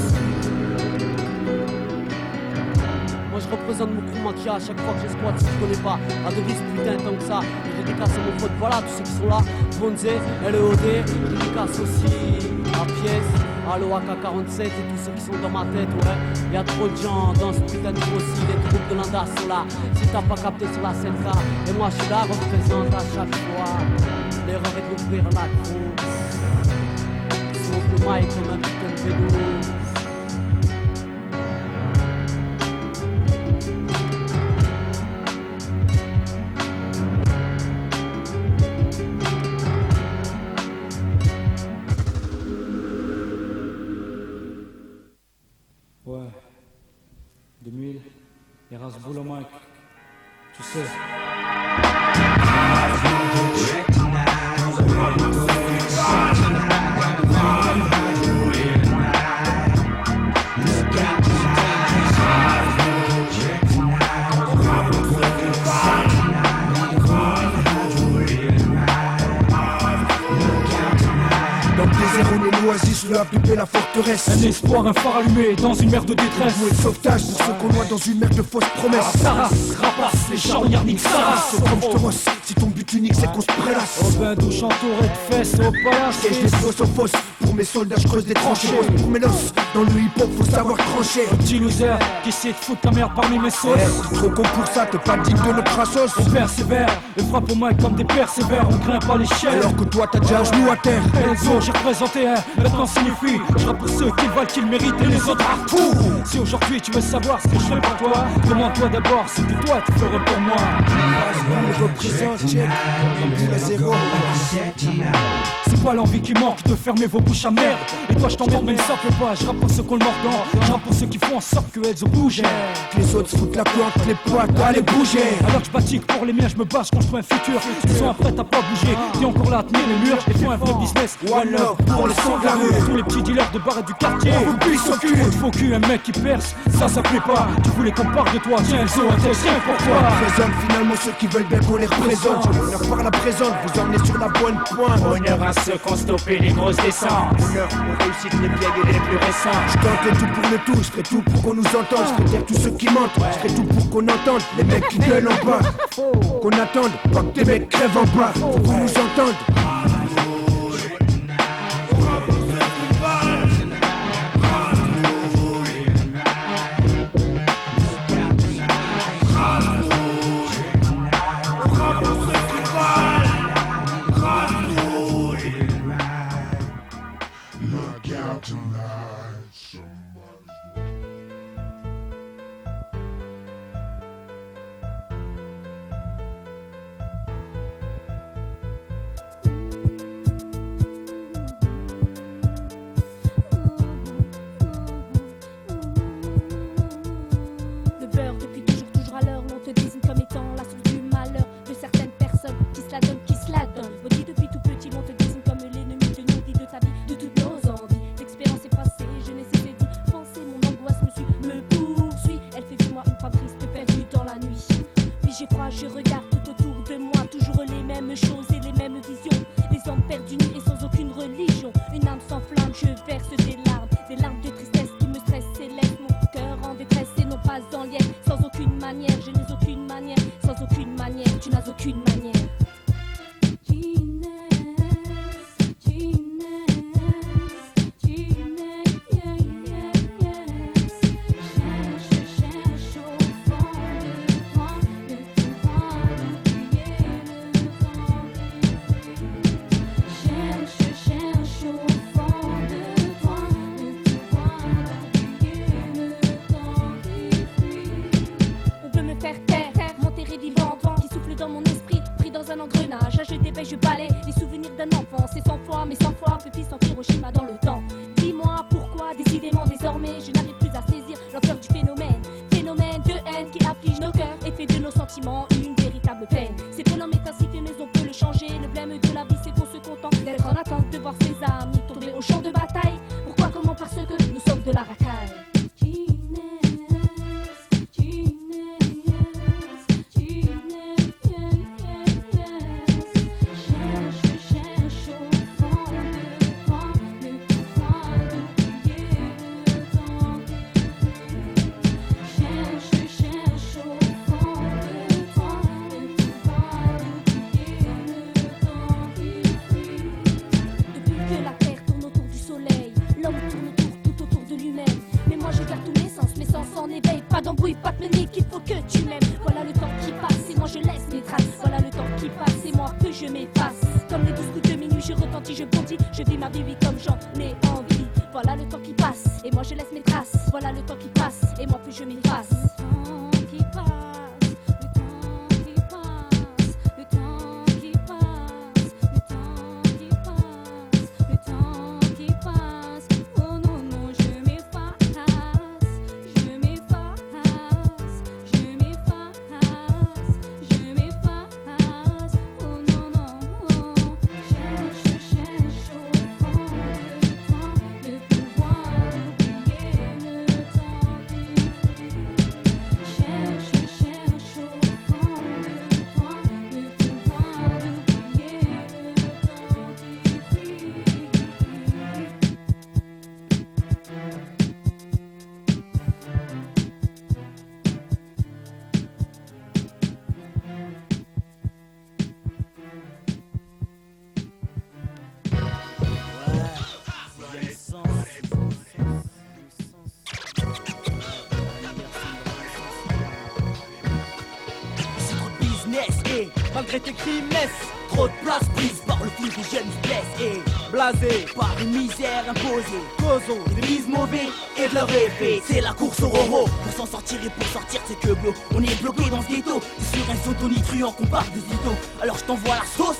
Moi je représente mon crew maquillage à chaque fois que je squatte, si je connais pas à devise putain tant que ça. Et je dédicace à mon pote, voilà tous ceux qui sont là, Bonzé, LEOD, je dédicace aussi à Pièce, à l'OAK47 et tous ceux qui sont dans ma tête, ouais. Y'a trop de gens dans ce putain de aussi, les troupes de l'Anda sont là. Si t'as pas capté sur la scène là, et moi je suis là, représente à chaque fois. L'erreur est d'ouvrir la grosse. Sauf le mic comme un putain de vélo. Ouais, 2000, Erasmus le mic, tu sais. L'oasis, le havre la forteresse. Un espoir, un phare allumé dans une mer de détresse. Ou le sauvetage pour ceux qu'on noie dans une mer de fausses promesses. Saras, rapace, les charnières niquent Saras. Comme je te rosse, si ton but unique c'est qu'on se prélasse. Au bain douche entouré de fesses au palace. Et je les fosses aux fosses. Pour mes soldats je creuse des tranchées. Pour mes noces, dans le hip-hop faut savoir trancher. Un petit loser qui essaie de foutre ta mère parmi mes sauces. T'es trop con pour ça, t'es pas digne de notre assos. On persévère, et frappe au mic comme des persévères. On craint pas l'échelle. Alors que toi t'as déjà un genou à terre. Enzo, j'ai représenté un, maintenant signifie. Je rappe pour ceux qui valent, qui le méritent et les autres fous. Si aujourd'hui tu veux savoir ce que je fais pour toi, demande-toi d'abord ce que toi tu ferais pour moi. Je représente, check, comme 0. C'est pas l'envie qui manque de fermer vos bouches à merde. Et toi je t'emmerde mais ça fait pas. Je rappe pour ceux qu'on le mordant. Je rappe pour ceux qui font en sorte que elles ont bougé. Que les autres se foutent la plante, les potes, allez bouger. Alors que je batique pour les miens, je me bats, je construis un futur. Ils sont prêts à pas bouger. T'es encore là à tenir les murs et font un vrai business. One love pour les sons de la rue. Tous les petits dealers de bar et du quartier. On vous pisse au cul. Faux cul, un mec qui perce, ça plaît pas. Tu voulais qu'on parle de toi, tiens, elles ont un texte rien pour toi. Présente finalement ceux qui veulent bien qu'on les représente. Honneur par la présente, vous emmenez sur la bonne pointe. Honneur à ceux qui ont stoppé les grosses descentes. Honneur aux réussites les vieilles et les plus récentes. Je tenterai tout pour le tout, je ferai tout pour qu'on nous entende. Je ferai taire tous ceux qui mentent, je ferai tout pour qu'on entende. Les mecs qui gueulent en bas, qu'on attende. Pas que tes mecs crèvent en bas, faut qu'on nous entende. religion. Une âme sans flamme, je verse des larmes de tristesse qui me stressent et laissent mon cœur en détresse et non pas en lien. Sans aucune manière, je n'ai aucune manière. Sans aucune manière, tu n'as aucune manière. Je balaie les souvenirs d'un enfant. C'est 100 fois, mais 100 fois, plus puissant qu'Hiroshima dans le temps. Dis-moi pourquoi, décidément désormais, je n'arrive plus à saisir l'ampleur du phénomène. Phénomène de haine qui afflige nos cœurs et fait de nos sentiments une véritable peine. C'est que l'homme est ainsi fait, mais on peut le changer. Le blême de la vie, c'est qu'on se contente d'être en attente de voir ses amis tomber au champ de bataille. Pourquoi, comment, parce que nous sommes de la racaille. Pas d'embrouille, pas de panique, il faut que tu m'aimes. Voilà le temps qui passe et moi je laisse mes traces. Voilà le temps qui passe et moi que je m'efface. Comme les 12 coups de minuit, je retentis, je bondis. Je vis ma vie comme j'en ai envie. Voilà le temps qui passe et moi je laisse mes traces. Voilà le temps qui passe et moi plus je m'efface. Le temps qui passe, le temps qui passe, le temps qui passe, le temps qui passe, le temps qui passe. Oh non, non, je m'efface. Malgré tes crimes naissent trop de place prise par le flux des jeunes blesses et blasés par une misère imposée. Causons des mises mauvais et de leur effet. C'est la course au roro. Pour s'en sortir et pour sortir c'est que bloc. On est bloqué dans ce ghetto. C'est sur un sautonitruant qu'on part de Zito. Alors je t'envoie la sauce.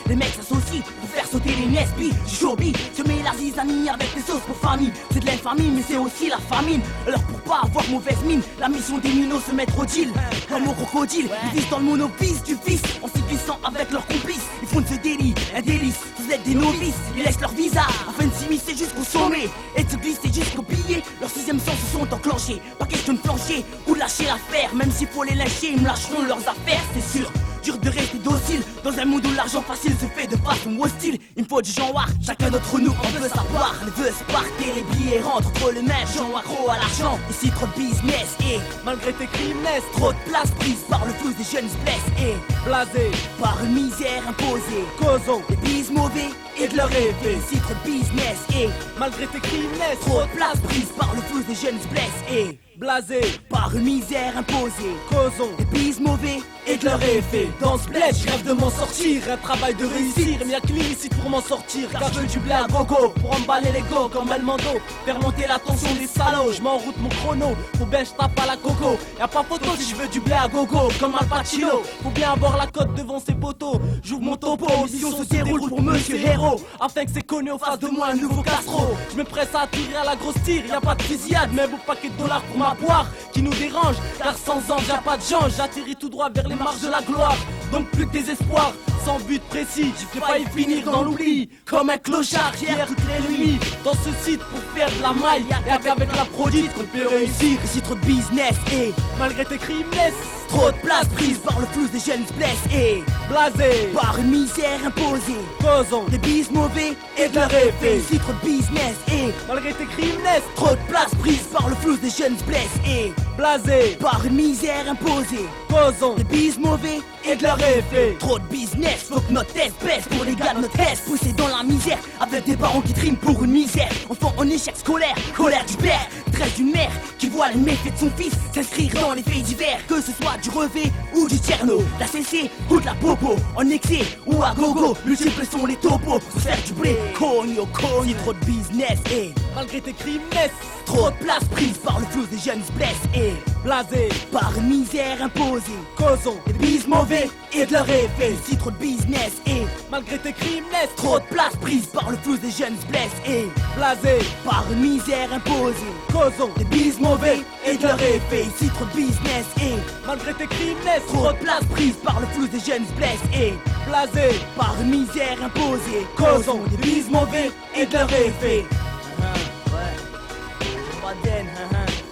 Les mecs s'associent pour faire sauter les Nesby. Joby, semer la zizanie avec des sauces pour famille. C'est de l'infamie mais c'est aussi la famine. Alors pour pas avoir mauvaise mine, la mission des minots se mettre au deal. Comme au crocodile, ils visent dans le monopice du fils. En s'épuisant avec leurs complices, ils font de ce délit un délice. Vous êtes des novices, ils laissent leur visa afin de s'immiscer jusqu'au sommet et de se glisser jusqu'au billet. Leurs sixième sens se sont enclenchés. Pas question de flancher ou de lâcher l'affaire. Même s'il faut les lâcher, ils me lâcheront leurs affaires, c'est sûr. Dur de rester docile dans un monde où l'argent facile se fait de façon hostile. Il me faut du genre, chacun d'entre nous en veut savoir. Les vœux se partent et les billets rentrent entre le même genre accro à l'argent. Ici trop de business et malgré tes crimes naissent trop de place prise par le flou des jeunes se blessent et blasés par une misère imposée. Causons des bises mauvais et de leur effet. Ici trop de business et malgré tes crimes naissent trop de place prise par le flou des jeunes se blessent et blasés par une misère imposée. Causons des bises mauvais et de leur effet. Dans ce bled, je rêve de m'en sortir, un travail de réussir. Mais y'a que l'illicite pour m'en sortir, car je veux du blé à gogo pour emballer les go comme Elmando. Faire monter la tension des salauds, je m'enroute mon chrono. Faut bien je tape à la coco. Y'a pas photo si je veux du blé à gogo comme Al Pacino. Faut bien avoir la cote devant ses poteaux. J'ouvre mon topo, mission se déroule pour Monsieur Héros. Afin que c'est connu en face de moi un nouveau Castro. Je me presse à tirer à la grosse tire, y'a pas de fusillade, même au paquet de dollars pour ma poire qui nous dérange. Car sans ange y'a pas de genre, j'atterris tout droit vers les marches de la gloire. donc plus que désespoir. Sans but précis, j'ai failli finir dans l'oubli. Comme un clochard hier toutes les nuits dans ce site pour faire de la maille. Y'a qu'avec la produite qu'on peut réussir. Ici trop de business et malgré tes crimes laisse trop de place prise par le flou des jeunes blessés et blasé par une misère imposée, causant des bis mauvais et de leur effet. Ici trop de business et malgré tes crimes laisse trop de place prise par le flou des jeunes blessés et blasé par une misère imposée, causant des bis mauvais et de leur effet. Trop de business, faut que notre test baisse pour les gars de notre test. Poussés dans la misère, avec des parents qui triment pour une misère. Enfant en échec scolaire, colère du père, stress d'une mère qui voit les méfaits de son fils s'inscrire dans les faits divers. Que ce soit du revêt ou du tcherno, la CC ou de la popo, en excès ou à gogo, multiples sont les topos pour faire du blé. Cogno, cogno, trop de business et malgré tes crimes laisse trop de place prise par le flou des jeunes blessés et blasé par une misère imposée, causant des bis mauvais et de leur effet. Ici trop de business et malgré tes crimes laisse trop de place prise par le flou des jeunes blessés et blasé par une misère imposée, causant des bis mauvais et de leur effet. Ici trop de business et malgré tes crimes laisse trop de place prise par le flou des jeunes blessés et blasé par une misère imposée, causant des bis mauvais et de leur effet.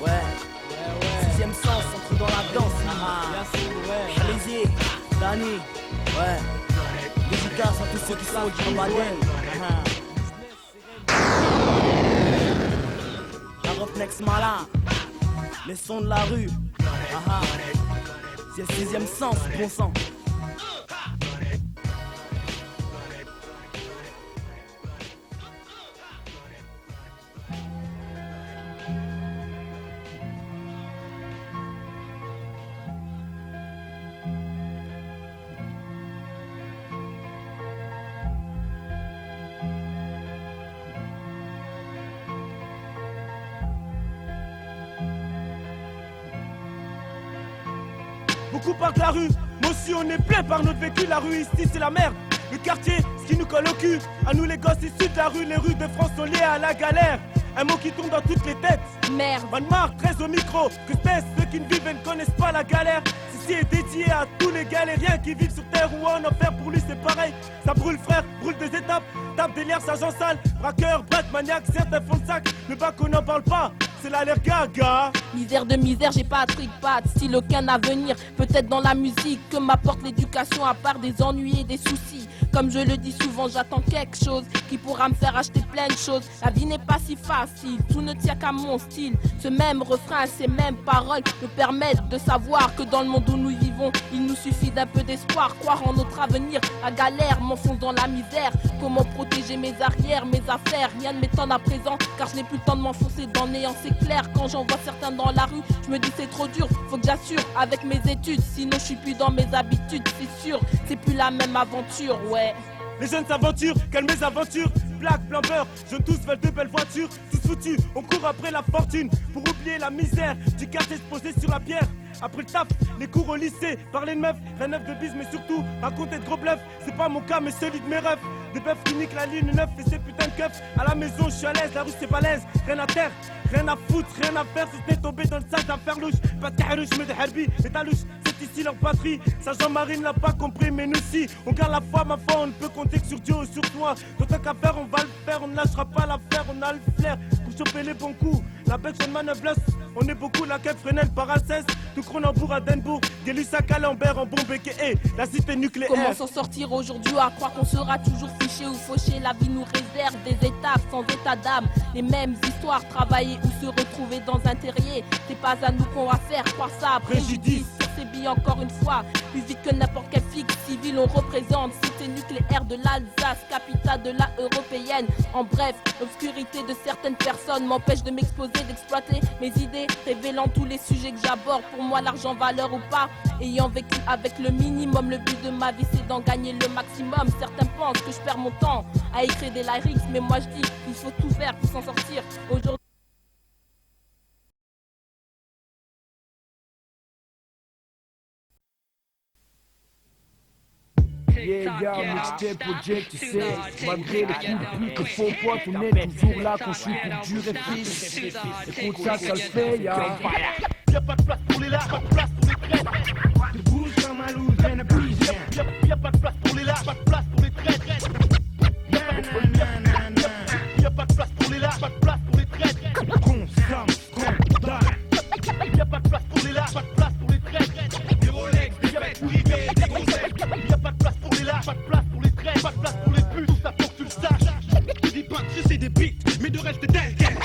Ouais. Sixième sens, entre dans la danse. Plaisir, Dani. Ouais. Dédicace à tous ceux qui sont au Baden. La Roughneck Mala. Les sons de la rue. C'est le sixième sens, bon sang. Beaucoup parlent de la rue, moi aussi on est plein par notre vécu. La rue ici c'est la merde, le quartier ce qui nous colle au cul. À nous les gosses issus de la rue, les rues de France sont liées à la galère. Un mot qui tombe dans toutes les têtes. Merde. Bonne marque, 13 au micro. Que se ceux qui ne vivent et ne connaissent pas la galère. Ceci est dédié à tous les galériens qui vivent sur terre ou en enfer. Pour lui c'est pareil, ça brûle frère, brûle des étapes. Tape des liens, sergent sale, braqueur, brett, maniaque. Certains font le sac, le bac on n'en parle pas. C'est l'air gaga. Misère de misère, j'ai pas de truc, pas de style, aucun avenir. Peut-être dans la musique que m'apporte l'éducation, à part des ennuis et des soucis. Comme je le dis souvent, j'attends quelque chose qui pourra me faire acheter plein de choses. La vie n'est pas si facile, tout ne tient qu'à mon style. Ce même refrain, ces mêmes paroles me permettent de savoir que dans le monde où nous vivons, il nous suffit d'un peu d'espoir. Croire en notre avenir, la galère m'enfonce dans la misère. Comment protéger mes arrières, mes affaires? Rien ne m'étonne à présent, car je n'ai plus le temps de m'enfoncer dans le néant. C'est clair, quand j'en vois certains dans la rue, je me dis c'est trop dur, faut que j'assure avec mes études. Sinon je suis plus dans mes habitudes, c'est sûr, c'est plus la même aventure, ouais. Les jeunes s'aventurent, quelles mésaventures. Black, blanc, beurre, jeunes tous veulent de belles voitures. Tous foutus, on court après la fortune. Pour oublier la misère, du quartier se poser sur la pierre. Après le taf, les cours au lycée, parler de meufs, rien neuf de bise, mais surtout raconter de gros bluffs. C'est pas mon cas, mais celui de mes refs. Des bœufs qui niquent la ligne 9 et ces putains de keufs. À la maison, je suis à l'aise, la rue c'est balèze. Rien à terre, rien à foutre, rien à faire. Si t'es tombé dans le sac d'affaires louche. Pas de carrouche, mais de herbi et ta louche. C'est ici leur patrie. Ça, Jean-Marie l'a pas compris, mais nous si. On garde la foi, ma foi, on ne peut compter que sur Dieu ou sur toi. D'autant qu'à faire, on va le faire, on ne lâchera pas l'affaire, on a le flair pour choper les bons coups. La bête, on manœuvre, on est beaucoup, la quête Fresnel, Paracès, tout Cronenbourg à Denbourg, Gay-Lussac, Calembert en bombe et la cité nucléaire. Comment s'en sortir aujourd'hui à croire qu'on sera toujours fiché ou fauché? La vie nous réserve des étapes sans état d'âme. Les mêmes histoires, travailler ou se retrouver dans un terrier. C'est pas à nous qu'on va faire croire ça à préjudice. C'est bien encore une fois, plus vite que n'importe quel flic civil, on représente cité nucléaire de l'Alsace, capitale de la européenne. En bref, l'obscurité de certaines personnes m'empêche de m'exposer, d'exploiter mes idées, révélant tous les sujets que j'aborde. Pour moi, l'argent valeur ou pas, ayant vécu avec le minimum, le but de ma vie c'est d'en gagner le maximum. Certains pensent que je perds mon temps à écrire des lyrics, mais moi je dis qu'il faut tout faire pour s'en sortir. Aujourd'hui, Yeah, yeah, mixtape project, tu sais, malgré les coups de pluie que faux potes, on est toujours là qu'on suit pour durer fils. Écoute ça, ça le fait, Y'a pas de place pour les larmes, pas de place pour les traîtres. Tu bouges comme un loose, rien ne brise, des beats, mais de rester tel quel.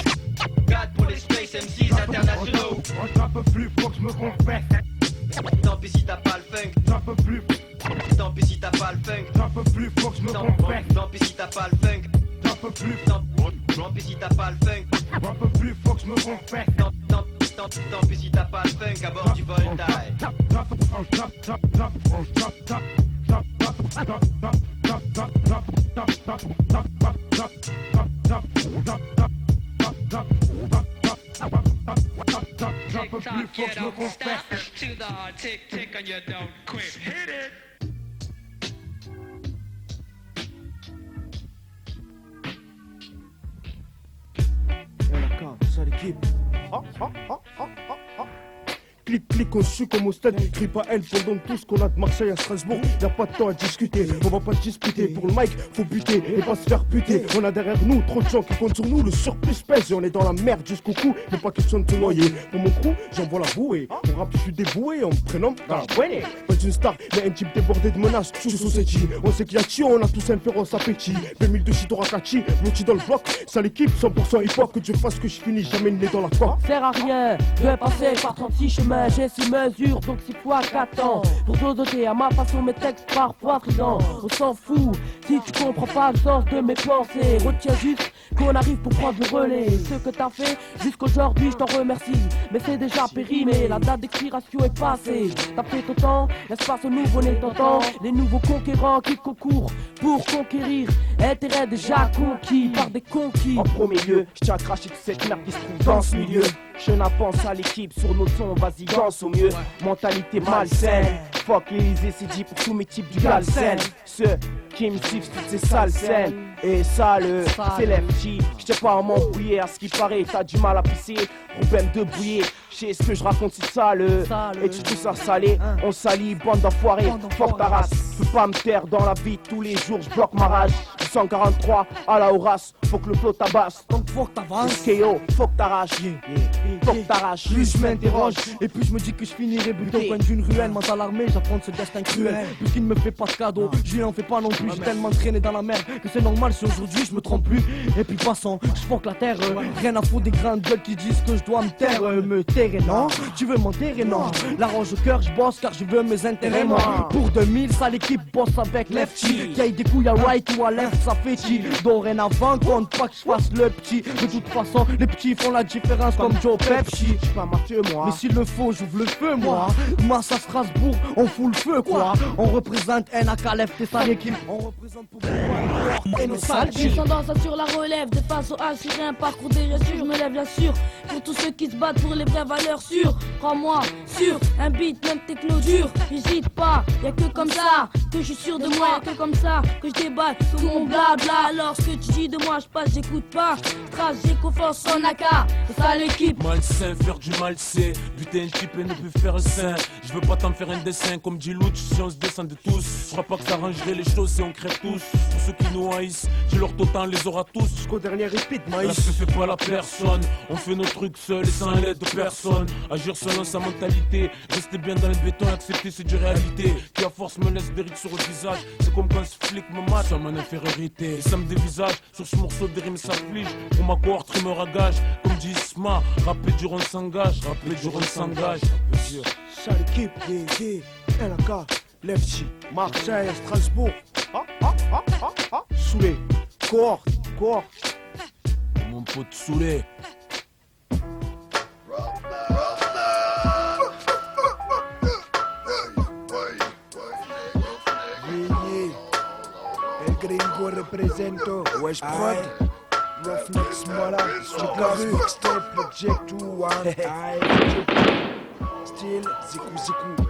4 pour les Space MCs internationaux. J'en peux plus, faut que je me confesse. Tant pis si t'as pas le funk. J'en peux plus. Tant pis si t'as pas le funk. J'en peux plus, faut que je me confesse. Tant pis si t'as pas le funk. J'en peux plus. Tant pis si t'as pas le funk. J'en peux plus, faut que je me confesse. Tant pis si t'as pas le funk à bord du Voltaire. J'en peux plus, faut que je me confesse. To the tick tick and you don't quit. Hit it. Ça l'équipe. Clic, clic, on suit comme au stade, crie pas elle, pendant tout ce qu'on a de Marseille à Strasbourg. Y'a pas de temps à discuter, on va pas disputer. Pour le mic, faut buter et pas se faire buter. On a derrière nous trop de gens qui comptent sur nous, le surplus pèse et on est dans la merde jusqu'au cou. Mais pas question de te noyer. Pour mon crew, j'envoie la bouée. Pour rap, je suis dévoué, on me prénomme Galaboué. Pas une star, mais un type débordé de menaces. Sous Society, on sait qu'il y a Tio, on a tous un féroce appétit. 2000 de Chito Rakachi, Blotty dans le bloc. Ça l'équipe, 100% hip hop, que Dieu fasse que je finis jamais né dans la coque. Sert à rien de passer par 36 chemins. J'ai 6 mesures, donc 6 fois 4 ans. Pour dodoter à ma façon mes textes parfois tridents. On s'en fout si tu comprends pas le sens de mes pensées. Retiens juste qu'on arrive pour prendre le relais. Ce que t'as fait jusqu'aujourd'hui, je t'en remercie. Mais c'est déjà périmé, la date d'expiration est passée. T'as fait ton temps, laisse pas ce nouveau-né tentant. Les nouveaux conquérants qui concourent pour conquérir. Intérêt déjà conquis par des conquis. En premier lieu, je tiens à cracher toute cette merde qui se trouve dans ce milieu. Je n'avance à l'équipe sur notre son, vas-y danse au mieux. Mentalité malsaine, fuck l'Elysée, c'est dit pour tous mes types du Galsen. Ceux qui me suivent toutes ces sales scènes. Et sale, c'est l'FG. Je sais pas à m'embrouiller, à ce qui paraît, t'as du mal à pisser. Problème de brouiller, je sais ce que je raconte, c'est sale. Et tu trouves ça salé, on salit, bande d'enfoirés. Fuck ta race, je peux pas me taire dans la vie tous les jours, je bloque ma rage. 143 à la Horace, faut que le flot tabasse. Donc faut que t'avances. KO, faut que t'arraches. Faut que t'arraches. Plus je m'interroge et plus je me dis que je finirai buté au coin d'une ruelle. Mental armé, j'apprends de ce destin cruel. Puisqu'il ne me fait pas de cadeau, je lui en fais pas non plus. J'ai tellement traîné dans la merde que c'est normal si aujourd'hui je me trompe plus. Et puis passons, je fuck la terre. Rien à foutre des grandes gueules qui disent que je dois me taire. Me taire et non, tu veux m'enterrer non. La range au cœur, je bosse car je veux mes intérêts moi. Pour 2000, ça l'équipe bosse avec Lefty. Qui aille des couilles à right ou à left, ça fait chi. Dorénavant, compte pas que je fasse le petit. De toute façon, les petits font la différence comme Joe Pepsi. J'suis pas mafieux moi. Mais s'il le faut, j'ouvre le feu moi. Masse à Strasbourg, on fout le feu quoi. On représente NAK Left et sa l'équipe. On représente pour et nos sales. Descendance sur la relève, de face au assuré, un parcours déreçu, je me lève bien sûr. Pour tous ceux qui se battent pour les vraies valeurs sûres. Crois-moi, sûr, un beat, même techno dur. J'hésite pas, y'a que comme ça que je suis sûr de moi, y'a que comme ça que je déballe tout mon blabla. Alors ce que tu dis de moi, je passe, j'écoute pas. Trace, j'ai confiance en AK, c'est ça l'équipe. Malsain, faire du mal c'est buter un type et ne plus faire sain. Je veux pas t'en faire un dessin comme dit Louch, si on se descend de tous. Je crois pas que ça arrangerait les choses si on crève tous. Pour ceux qui nous haïssent, j'ai leur total les aura tous. Jusqu'au dernier repeat, maïs. La fait pas la personne, on fait nos trucs seuls et sans l'aide de personne. Agir selon sa mentalité, rester bien dans le béton et accepter c'est du réalité. Qui à force me laisse des rides sur le visage. C'est comme quand ce flic me mate, ça mon infériorité. Et ça me dévisage, sur ce morceau des rimes s'afflige. Pour ma cohorte me ragage, comme dit Isma. Rapper dur on s'engage, rapper dur on s'engage. Ça l'équipe, NAK, Lefty, Marseille, Strasbourg. Soulé, cohorte. Mon pote Soulé. El Gringo represento Wesh Prod Roughneck Smala Chicago Mixtape Project 2 Still Zikou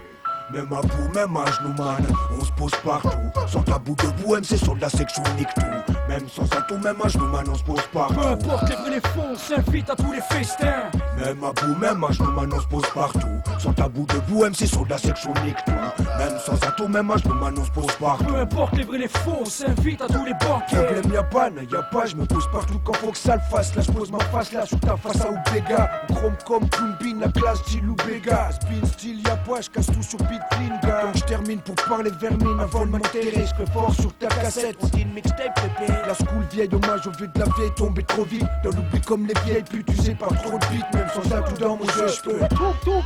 Même à bout, même à genoux man, on se pose partout. Sans tabou debout, MC sur de la section nique tout. Même sans atout, même à genoux man, on se pose partout. Peu importe les vrais les faux, on s'invite à tous les festins. Même à bout, même à genoux man, on se pose partout. Sans tabou debout, MC sur de la section nique tout. Même sans atout, même à genoux man, on se pose partout. Peu importe les vrais les faux, on s'invite à tous les banquets. Problème y'a pas, je me pose partout quand faut que ça le fasse. Là je pose ma face là sur ta face à Oubega. Chrome comme Plumbin, la classe style Oubega. Spin style y'a pas, je casse tout sur beat clean gars. Donc je termine pour parler vermine avant de m'enterrer. Je fais fort sur ta cassette, on dit une mixtape pépé. La school vieille hommage au vieux de la vieille tombée trop vite. Dans l'oubli comme les vieilles putes, usées par trop de beat. Même sans un tout dans mon jeu, j'peux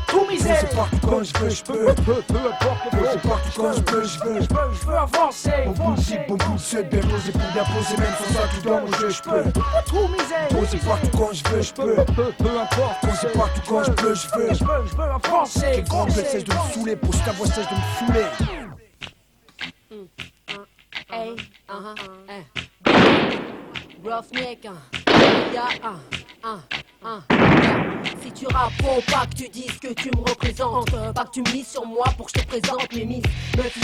tout miser. C'est partout quand j'veux, j'peux. C'est partout quand j'peux, j'veux avancer. Bon bullshit, bien posé pour bien poser. Même sans un tout dans mon jeu, j'peux tout miser. C'est partout quand j'veux, j'peux. Peu importe, c'est partout quand j'peux, j'veux avancer. Quel grand bête cesse de me saouler, pose ta voix cesse de me saouler. Hey, Roughneck, si tu rappes, faut pas que tu dises que tu me représentes. Pas que tu mises sur moi pour que je te présente mes mises. Meuf,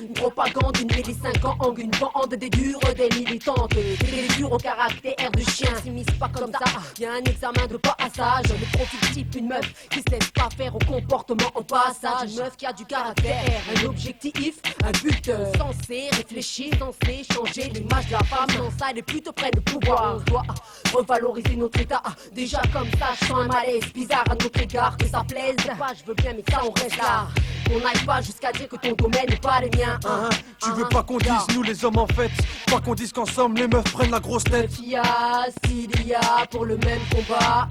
une propagande, une mêlée 5 ans, une bande des dures, des militantes. Des durs au caractère de chien, s'immisce pas comme ça. Y'a un examen de passage, le profil type, une meuf qui se laisse pas faire au comportement en passage. Une meuf qui a du caractère, un objectif, un but censé réfléchir, censé changer l'image de la femme. Sans ça, elle est plutôt près de pouvoir. On doit revaloriser notre état. Déjà comme ça, je sens un malaise bizarre à notre égard. Que ça plaise, pas, je veux bien, mais ça, on reste là. On n'aille pas jusqu'à dire que ton domaine n'est pas les miens. Tu veux pas qu'on dise nous les hommes en fait, pas qu'on dise qu'ensemble les meufs prennent la grosse tête. S'il y a pour le même combat,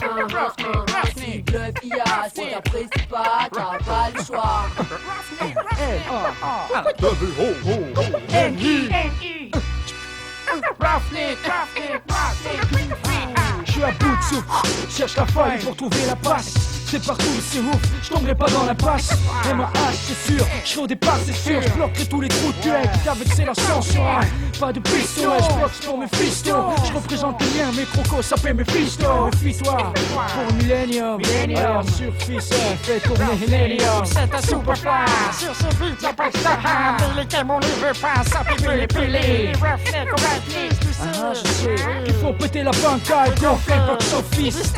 si bluff il y a, si t'apprécies pas, t'as pas le choix. Je suis à bout de souffle, cherche la faille pour trouver la passe. C'est partout, c'est ouf, je tomberai pas dans la passe. Et ma hache, c'est sûr, je fais au départ, c'est sûr. Je bloquerai tous les trous de gueule, qu'avec c'est la chance. Pas de pistolet, je bloque pour mes fistos. Je représente les miens, mes crocos, ça paie mes fistos. Mes fistoirs, pour Millennium. Alors sur fils, fais tourner Millennium. C'est un super fly, sur ce beat y'a pas de ça. Mais les camons ne veulent pas, ça peut les peler. Roughneck, on va être tu sais. Il faut péter la bancaille, qu'on fait box office.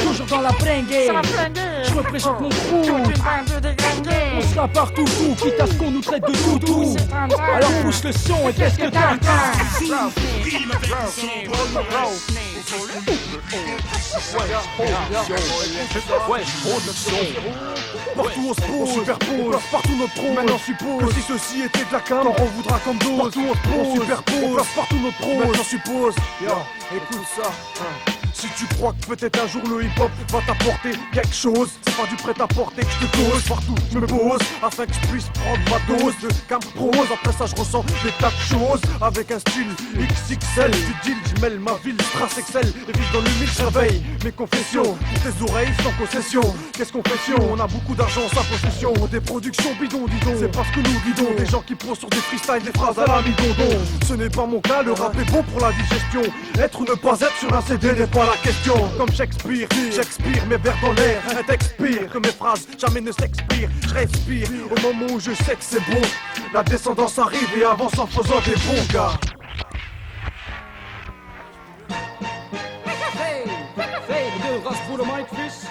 Toujours dans la bringue. Je représente mon crew. On sera partout, quitte à ce qu'on nous traite de toutou. Alors pousse le son et qu'est-ce que t'as? Partout on se pose, on superpose, partout notre prose. Maintenant on suppose que si ceci était de la cam, on voudra comme dose. Partout on se pose, on superpose, on place partout notre prose. Maintenant on suppose, écoute ça. Si tu crois que peut-être un jour le hip-hop va t'apporter quelque chose, c'est pas du prêt-à-porter que je te cause. Partout je me pose afin que je puisse prendre ma dose de camprose. Après ça je ressens des tas de choses avec un style XXL. Du deal, je mêle ma ville, trace Excel. Et vite dans l'humide, je réveille mes confessions pour tes oreilles sans concession. Qu'est-ce qu'on fait? On a beaucoup d'argent en sa possession. Des productions bidon, dis-donc. C'est parce que nous guidons des gens qui posent sur des freestyles, des phrases à la mi-dondon. Ce n'est pas mon cas, le rap est bon pour la digestion. Être ou ne pas être sur un CD n'est pas la question. Comme Shakespeare, j'expire mes vers dans l'air. Un texte pire que mes phrases jamais ne s'expirent. Je respire au moment où je sais que c'est bon. La descendance arrive et avance en faisant des bons gars. De race pour le mic fils.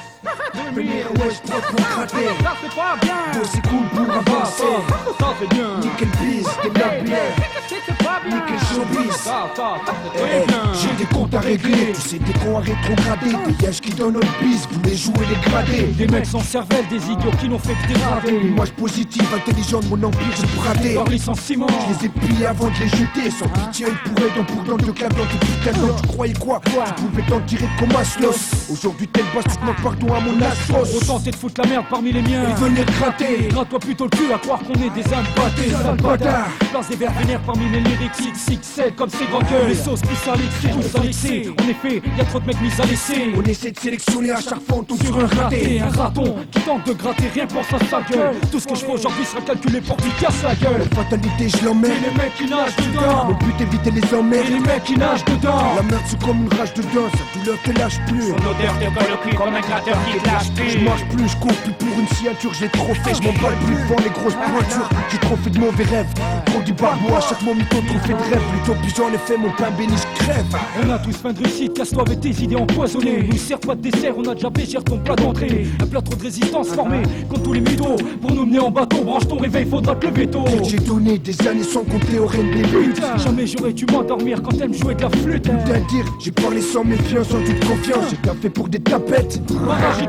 Venir, ouais, je prends pour gratter. Ça c'est pas bien. C'est cool pour avancer. Ça c'est bien. Nickel bis, des la bière. C'est pas bien. Nickel showbiz. Ça c'est très bien. J'ai des comptes à régler, tu sais, des cons à rétrograder. Des yages qui donnent notre bis, voulaient jouer les gradés. Des mecs sans cervelle, des idiots qui n'ont fait que dégrader. L'image positive, intelligente, mon empire, j'ai bradé. Leur licenciement, je les ai pliés avant de les jeter. Sans pitié, ils pourraient dans pourtant de clap dans tes putains de. Tu croyais quoi? Tu pouvais t'en tirer comme Aslos. Aujourd'hui, t'es le boss, tu te manques pardon à mon assos. Autant c'est de foutre la merde parmi les miens. Et venir gratter. Gratte-toi plutôt le cul à croire qu'on est des âmes battés. Sale bâtard. Place des verres vénères parmi les lyrics XXL comme ces grands gueules. Les sauces qui salissent, c'est tous annexés. En effet, y'a trop de mecs mis à laisser. On essaie de sélectionner à chaque fois, on tombe sur un raté. Un raton qui tente de gratter rien pour sa gueule. Tout ce que je fais aujourd'hui sera calculé pour qu'il casse la gueule. La fatalité, je l'emmène. Et les mecs qui nagent dedans. Mon but éviter les emmerdes. Et les mecs qui nagent dedans. La merde c'est comme une rage dedans, sa douleur te lâche plus. Son odeur te colle au cul comme un gratteur qui te lâche plus. Je marche plus, je cours plus pour une signature, j'ai trop fait, je m'emballe plus devant les grosses pointures. J'ai trop fait de mauvais rêves, trop du barbeau à chaque moment, trop fait de rêve. Plutôt puis j'en ai fait mon pain béni, je crève. On a tous faim de réussite, casse-toi avec tes idées empoisonnées. Nous sert pas de dessert, on a déjà bégère ton plat d'entrée. Un plat trop de résistance formé, contre tous les mythos. Pour nous mener en bateau, branche ton réveil, faudra te lever tôt. J'ai donné des années sans compter au reine des buts. Jamais j'aurais dû m'endormir quand elle me jouait de la flûte. Putain dire, j'ai parlé sans méfiance, sans toute confiance. J'ai pas fait pour des tapettes.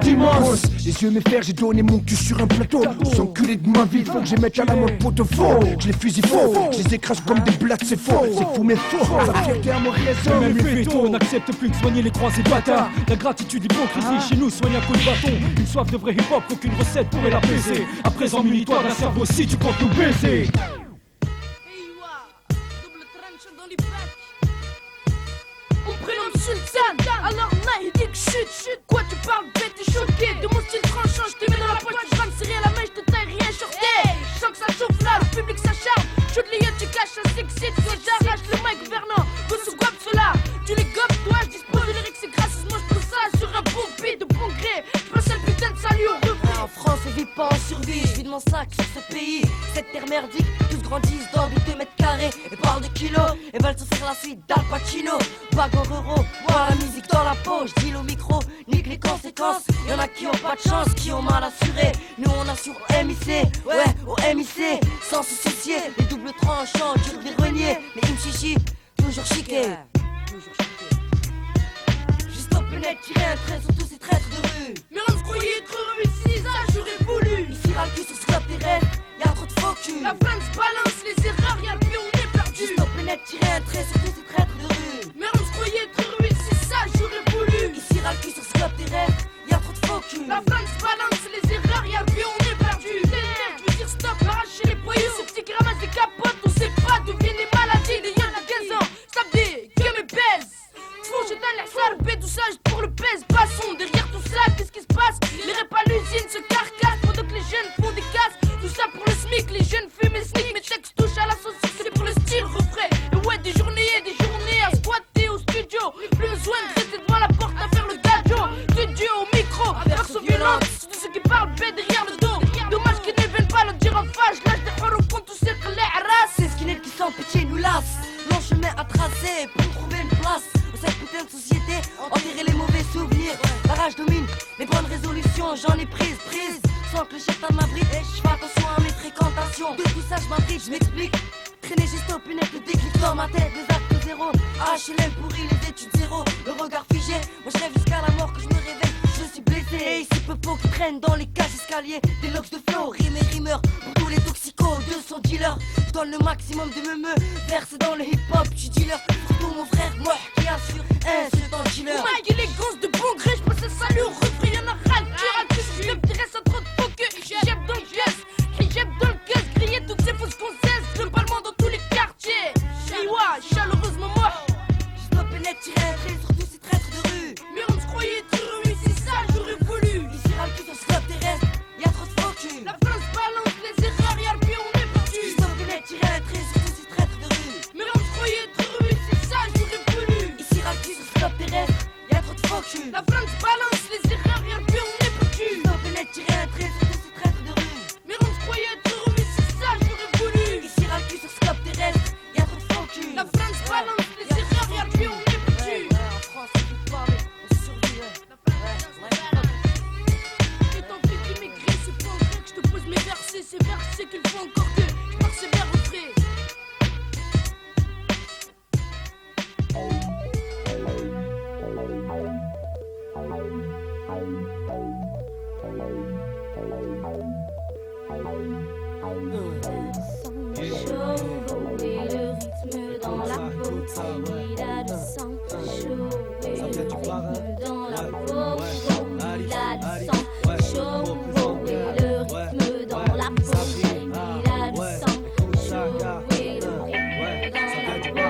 J'ai immense. Les yeux me faire, j'ai donné mon cul sur un plateau. Sans culé de ma vie, faut que je mette à la mode pot faux. Je les fusille faux, je les écrase comme des blattes que c'est faux, c'est fou mais faux. Ça fait taire mon réseau. Même les vétos, on n'accepte plus de soigner les croisés bâtards. La gratitude, l'hypocrisie, chez nous soigne un coup de bâton. Une soif de vrai hip-hop qu'aucune recette pourrait l'apaiser. À présent, munis-toi d'un cerveau si tu comptes nous baiser. On prénomme Sultan, alors Naïdik chute. Quoi tu parles bête et choqué. De mon style tranchant, je te mets dans la poche. Tu vas me serrer la main, je te taille rien shorté. Je sens que ça chauffe là, le public s'acharne. Shoot les yeux, tu caches un sexy. Toi j'arrache le mic Vernon, go sous guap cela. Tu les gobes, toi je dispose de lyrics, c'est gracieusement je pousse ça sur un bon beat de bon gré. Je passe le putain de salut au refrain. En France on vit pas en survie, je vis de mon sac sur ce pays. Cette terre merdique, tous grandissent dans des 2 mètres carrés. Et parlent de kilos, et veulent se faire la suite d'Al Pacino. Bague en euro, moi la musique dans la peau. Je dis au micro, nique les conséquences. Y'en a qui ont pas de chance, qui ont mal assuré. Nous on assure au MIC, ouais au MIC. Sans se soucier, les doubles tranchants, dur des reniers. Mais ils me chichi, toujours chiqué. Juste au net, tirer un trait sur tous ces traîtres de rue. Mais on se croyait être réussi, ça j'aurais voulu. Ici ras le cul sur ce club terrestre, y'a trop de faux cul. La fin se balance, les erreurs, y'a le pied, on est perdu. Juste au net, tirer un trait sur tous ces traîtres de rue. Mais on se croyait être réussi, ça j'aurais voulu. Ici ras le cul sur ce club terrestre, y'a trop de faux cul. La fin se balance, les erreurs, y'a le pied, on est perdu. Je veux dire stop, arracher les poyeux, ce petit qui ramasse des capotes, on sait pas d'où viennent les maladies. Des yeux de 15 ans, ça dit que mes baise. Faut je donne l'air sale, tout ça juste pour le pèse. Passons derrière tout ça, qu'est-ce qui se passe? Les rêves à l'usine se carcassent pendant que les jeunes font des casses. Tout ça pour le SMIC, les jeunes fument et sniquent. Mes textes touchent à la saucisse, c'est pour le style refrais. Et ouais, des journées à squatter au studio. Plus besoin de rester devant la porte à faire le gajo. Studio au micro, verso violente, c'est tous ceux qui parlent bête derrière le dos. Dommage qu'ils ne viennent pas le dire en face. Lâche des horreurs contre tous ceux que les races. C'est skinhead qui sans pitié nous lasse. Long chemin à tracer pour trouver une place. Cette putain de société, enterrer les mauvais souvenirs. La rage domine, les bonnes résolutions, j'en ai prise. Sans que le chétan m'abrite, je fais attention à mes fréquentations. De tout ça je m'abrite, je m'explique. Traîner juste au punette, le déclic dans ma tête, les actes zéro. HLM pourri, les études zéro, le regard figé. Moi je rêve jusqu'à la mort que je me réveille, je suis blessé. Et ici Pepo qui traîne dans les cages escaliers. Des locks de flow, rime et rimeur. Pour tous les toxicos, 200 dealers. Je donne le maximum de me verse dans le hip hop, je suis dealer. Surtout mon frère, moi qui assure un seul temps dealer. Mike il est grosse de bon gré, je passe un salut au refrain, y'en a ras le cul, je suis m'intéresse à trop de faux que hijab dans le caisse, hijab dans le caisse, griller toutes ces fausses gonzesses, j'aime pas le monde dans tous les quartiers. Iwa, chaleureusement moi, stop et net, tirer un trait sur tous ces traîtres de rue. Mais on se croyait être réussi, ça j'aurais voulu. Ici ras le cul sur ce club terrestre, y'a trop de faux cul. La France balance les erreurs, y'a le pied, on est perdu. Stop et net, tirer un trait sur tous ces traîtres de rue. Mais on se croyait être réussi, ça j'aurais voulu. Ici ras le cul sur ce club terrestre, y'a trop de faux cul. La France balance les erreurs, y'a le pied, on est perdu. Stop et net, tirer un trait sur tous ces traîtres de rue. Mais on se croyait être réussi, ça j'aurais voulu. Ici ras le cul sur ce club terrestre, y'a trop de faux cul. La France balance les erreurs, y'a le pied, on est perdu. En France on vit pas mais on survit. Et ton fils qui m'écrit, c'est pas vrai que je te pose mes versets. Ces versets qu'il faut encore que je persévère au frais. Chaud et le rythme dans la peau, il a du sang chaud et le rythme dans la peau, il a du sang chaud et le rythme dans la peau, il a du sang chaud et le rythme dans la peau.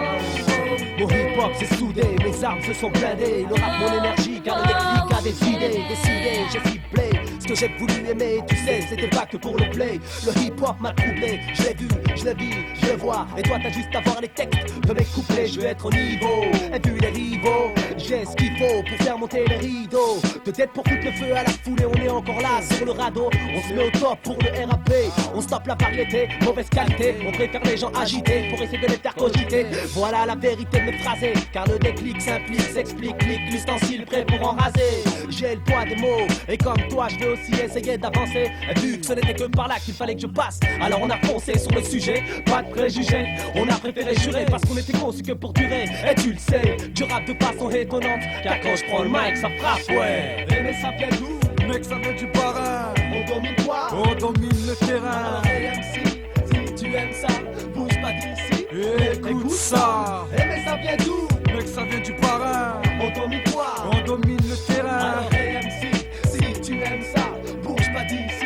Mon hip-hop c'est soudé, mes armes se sont blindées. Le rap mon énergie car le déclic a des idées. Décidé, j'ai ciblé ce que j'ai voulu aimer. Tu sais c'était pas que pour le play. Le hip-hop m'a troublé, je l'ai vu, je l'ai vu, je le vois. Et toi t'as juste à voir les textes de mes couplets. Je veux être au niveau, et vu les rivaux, j'ai ce qu'il faut pour faire monter les rideaux. De tête pour foutre le feu à la foule et on est encore là sur le radeau. On se met au top pour le RAP. On stoppe la variété, mauvaise qualité. On préfère les gens agités pour essayer de les faire cogiter. Voilà la vérité de mes phrasés, car le déclic s'implique, s'explique, clique, l'ustensile prêt pour en raser. J'ai le poids des mots, et comme toi je veux aussi essayer d'avancer. Et vu que ce n'était que par là qu'il fallait que je passe, alors on a foncé sur le sujet, pas de préjugés. On a préféré jurer parce qu'on était conçus que pour durer. Et tu le sais, du rap de façon étonnante, car quand je prends le mic ça frappe, ouais. Mais ça vient d'où? Mec, ça vient du parrain. On domine quoi? On domine le terrain. Alors, hey, MC, si tu aimes ça, bouge pas d'ici. Écoute ça. Eh mais ça vient d'où? Mec, ça vient du parrain. On domine quoi? On domine le terrain. Alors AMC, si tu aimes ça, bouge pas d'ici.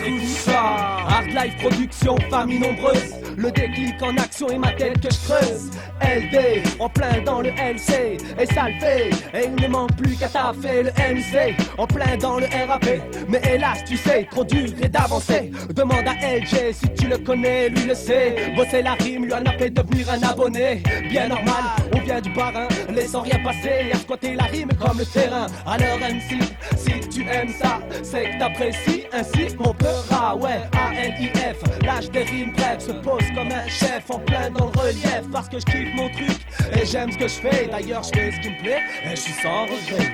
Écoute ça. Hard Life Production, famille nombreuse. Le déclic en action et ma tête que je creuse. LD, en plein dans le LC. Et ça le fait, et il ne manque plus qu'à taffer le MC. En plein dans le RAP. Mais hélas, tu sais, trop dur et d'avancer. Demande à LG si tu le connais, lui le sait. Bosser la rime, lui en a fait devenir un abonné. Bien normal, on vient du barin, laissant rien passer. À squatter la rime comme le terrain. Alors MC, si tu aimes ça, c'est que t'apprécies ainsi mon peura. Ouais, ALIF, lâche des rimes brèves, se pose comme un chef en plein dans le relief. Parce que je kiffe mon truc et j'aime ce que je fais. D'ailleurs je fais ce qui me plaît et je suis sans regret.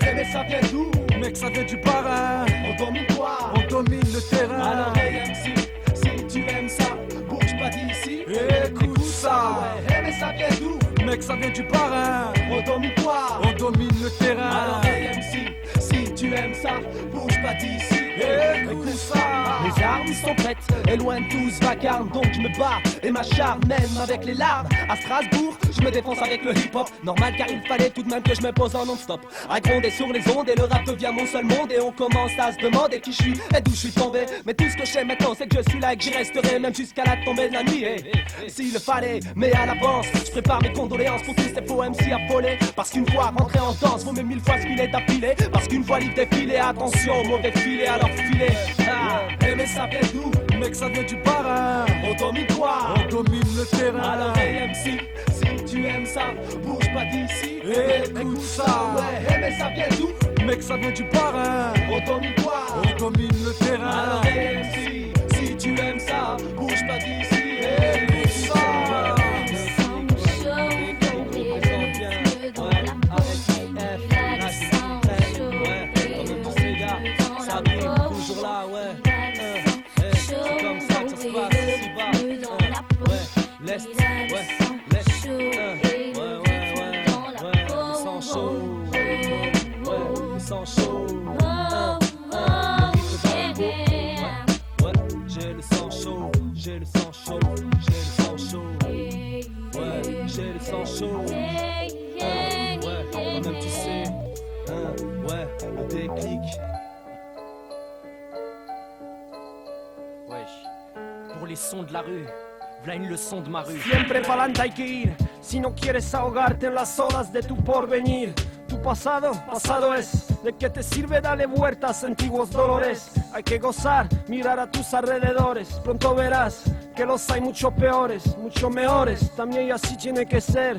Ouais, mais ça vient d'où? Mec, ça vient du parrain. On domine quoi? On domine le terrain. Alors AMC, si tu aimes ça, bouge pas d'ici. Écoute ça. Ouais, mais ça vient d'où? Mec, ça vient du parrain. On domine quoi? On domine le terrain. Alors AMC, si tu aimes ça, bouge pas d'ici. Écoute ça. Les armes sont prêtes et loin de tous vacarme. Donc je me bats et m'acharne même avec les larmes. À Strasbourg, je me défonce avec le hip-hop. Normal car il fallait tout de même que je me pose en non-stop. À gronder sur les ondes et le rap devient mon seul monde. Et on commence à se demander qui je suis et d'où je suis tombé. Mais tout ce que je sais maintenant c'est que je suis là et que j'y resterai même jusqu'à la tombée de la nuit. Et s'il le fallait, mais à l'avance, je prépare mes condoléances pour tous ces faux MC affolés. Parce qu'une fois rentré en danse, vaut mieux 1000 fois ce qu'il est affilé. Parce qu'une fois libre défilé, attention au mauvais filet, alors filet. Mais ça vient d'où? Mec, ça vient du parrain. On domine quoi? On domine le terrain. Alors AMC, si tu aimes ça, bouge pas d'ici. Écoute ça. Ouais, mais ça vient d'où? Mec, ça vient du parrain. On domine quoi? On domine le terrain. Alors AMC, si tu aimes ça, bouge pas d'ici. Écoute ça. Toujours là, ouais. C'est comme ça que ça se passe ici-bas. Ouais, l'Est, ouais, l'Est. Ouais, le sang chaud. Ouais, le sang chaud. Ouais, j'ai le sang chaud, j'ai le sang chaud, j'ai le sang chaud. Ouais, j'ai le sang chaud. Ouais, toi-même tu sais. Ouais, le déclic. Pour les sons de la rue, v'là une leçon de ma rue. Siempre pa'lante hay que ir, si no quieres ahogarte en las olas de tu porvenir. Tu pasado, pasado es. ¿De qué te sirve darle vueltas a antiguos dolores? Hay que gozar, mirar a tus alrededores. Pronto verás que los hay mucho peores, mucho mejores. También y así tiene que ser.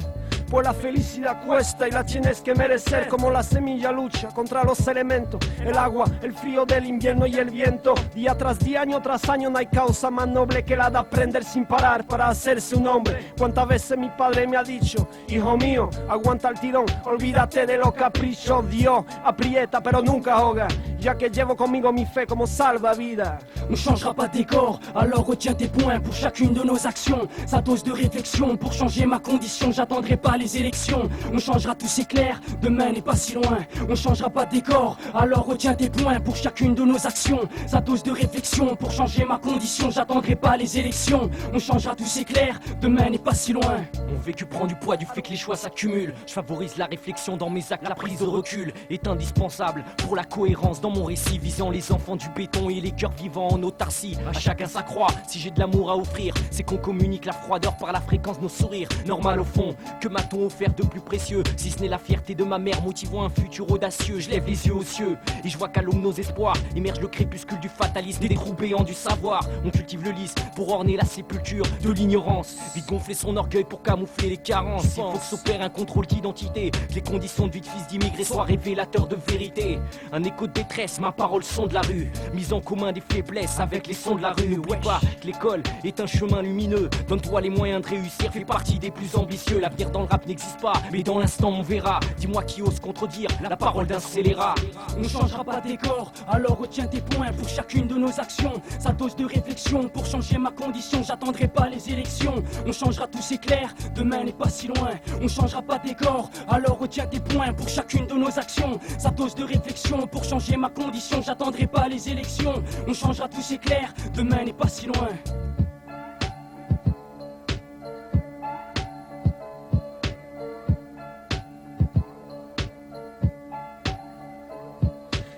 Pues la felicidad cuesta y la tienes que merecer. Como la semilla lucha contra los elementos, el agua, el frío del invierno y el viento. Día tras día, año tras año, no hay causa más noble que la de aprender sin parar para hacerse un hombre. Cuántas veces mi padre me ha dicho, hijo mío, aguanta el tirón, olvídate de los caprichos. Dios aprieta pero nunca ahoga, ya que llevo conmigo mi fe como salvavidas. On changera pas de décor, alors retiens tes points pour chacune de nos actions. Sa dose de réflexion pour changer ma condition, j'attendrai pas les élections. On changera tout c'est clair, demain n'est pas si loin. On changera pas de décor, alors retiens tes points pour chacune de nos actions. Sa dose de réflexion pour changer ma condition, j'attendrai pas les élections. On changera tout c'est clair, demain n'est pas si loin. Mon vécu prend du poids du fait que les choix s'accumulent. Je favorise la réflexion dans mes actes, la prise de recul est indispensable pour la cohérence dans mon récit, visant les enfants du béton et les cœurs vivants en autarcie. À chacun sa croix, si j'ai de l'amour à offrir, c'est qu'on communique la froideur par la fréquence de nos sourires. Normal au fond, que m'a-t-on offert de plus précieux, si ce n'est la fierté de ma mère motivant un futur audacieux. Je lève les yeux aux cieux et je vois qu'à l'aube nos espoirs émerge le crépuscule du fatalisme, des trous béants du savoir. On cultive le lys pour orner la sépulture de l'ignorance, vite gonfler son orgueil pour camoufler les carences. Il faut que s'opère un contrôle d'identité, que les conditions de vie de fils d'immigrés soient révélateurs de vérité. Un écho de détresse, ma parole son de la rue, mise en commun des faiblesses avec les sons de la rue. N'oublie pas que l'école est un chemin lumineux, donne-toi les moyens de réussir, fais partie des plus ambitieux. L'avenir dans le rap n'existe pas, mais dans l'instant on verra. Dis-moi qui ose contredire la parole d'un scélérat. On changera pas de décor, alors retiens tes points pour chacune de nos actions. Sa dose de réflexion pour changer ma condition, j'attendrai pas les élections. On changera tout c'est clair, demain n'est pas si loin. On changera pas de décor, alors retiens tes points pour chacune de nos actions. Sa dose de réflexion pour changer ma condition, j'attendrai pas les élections. On changera tout c'est clair, demain n'est pas si loin.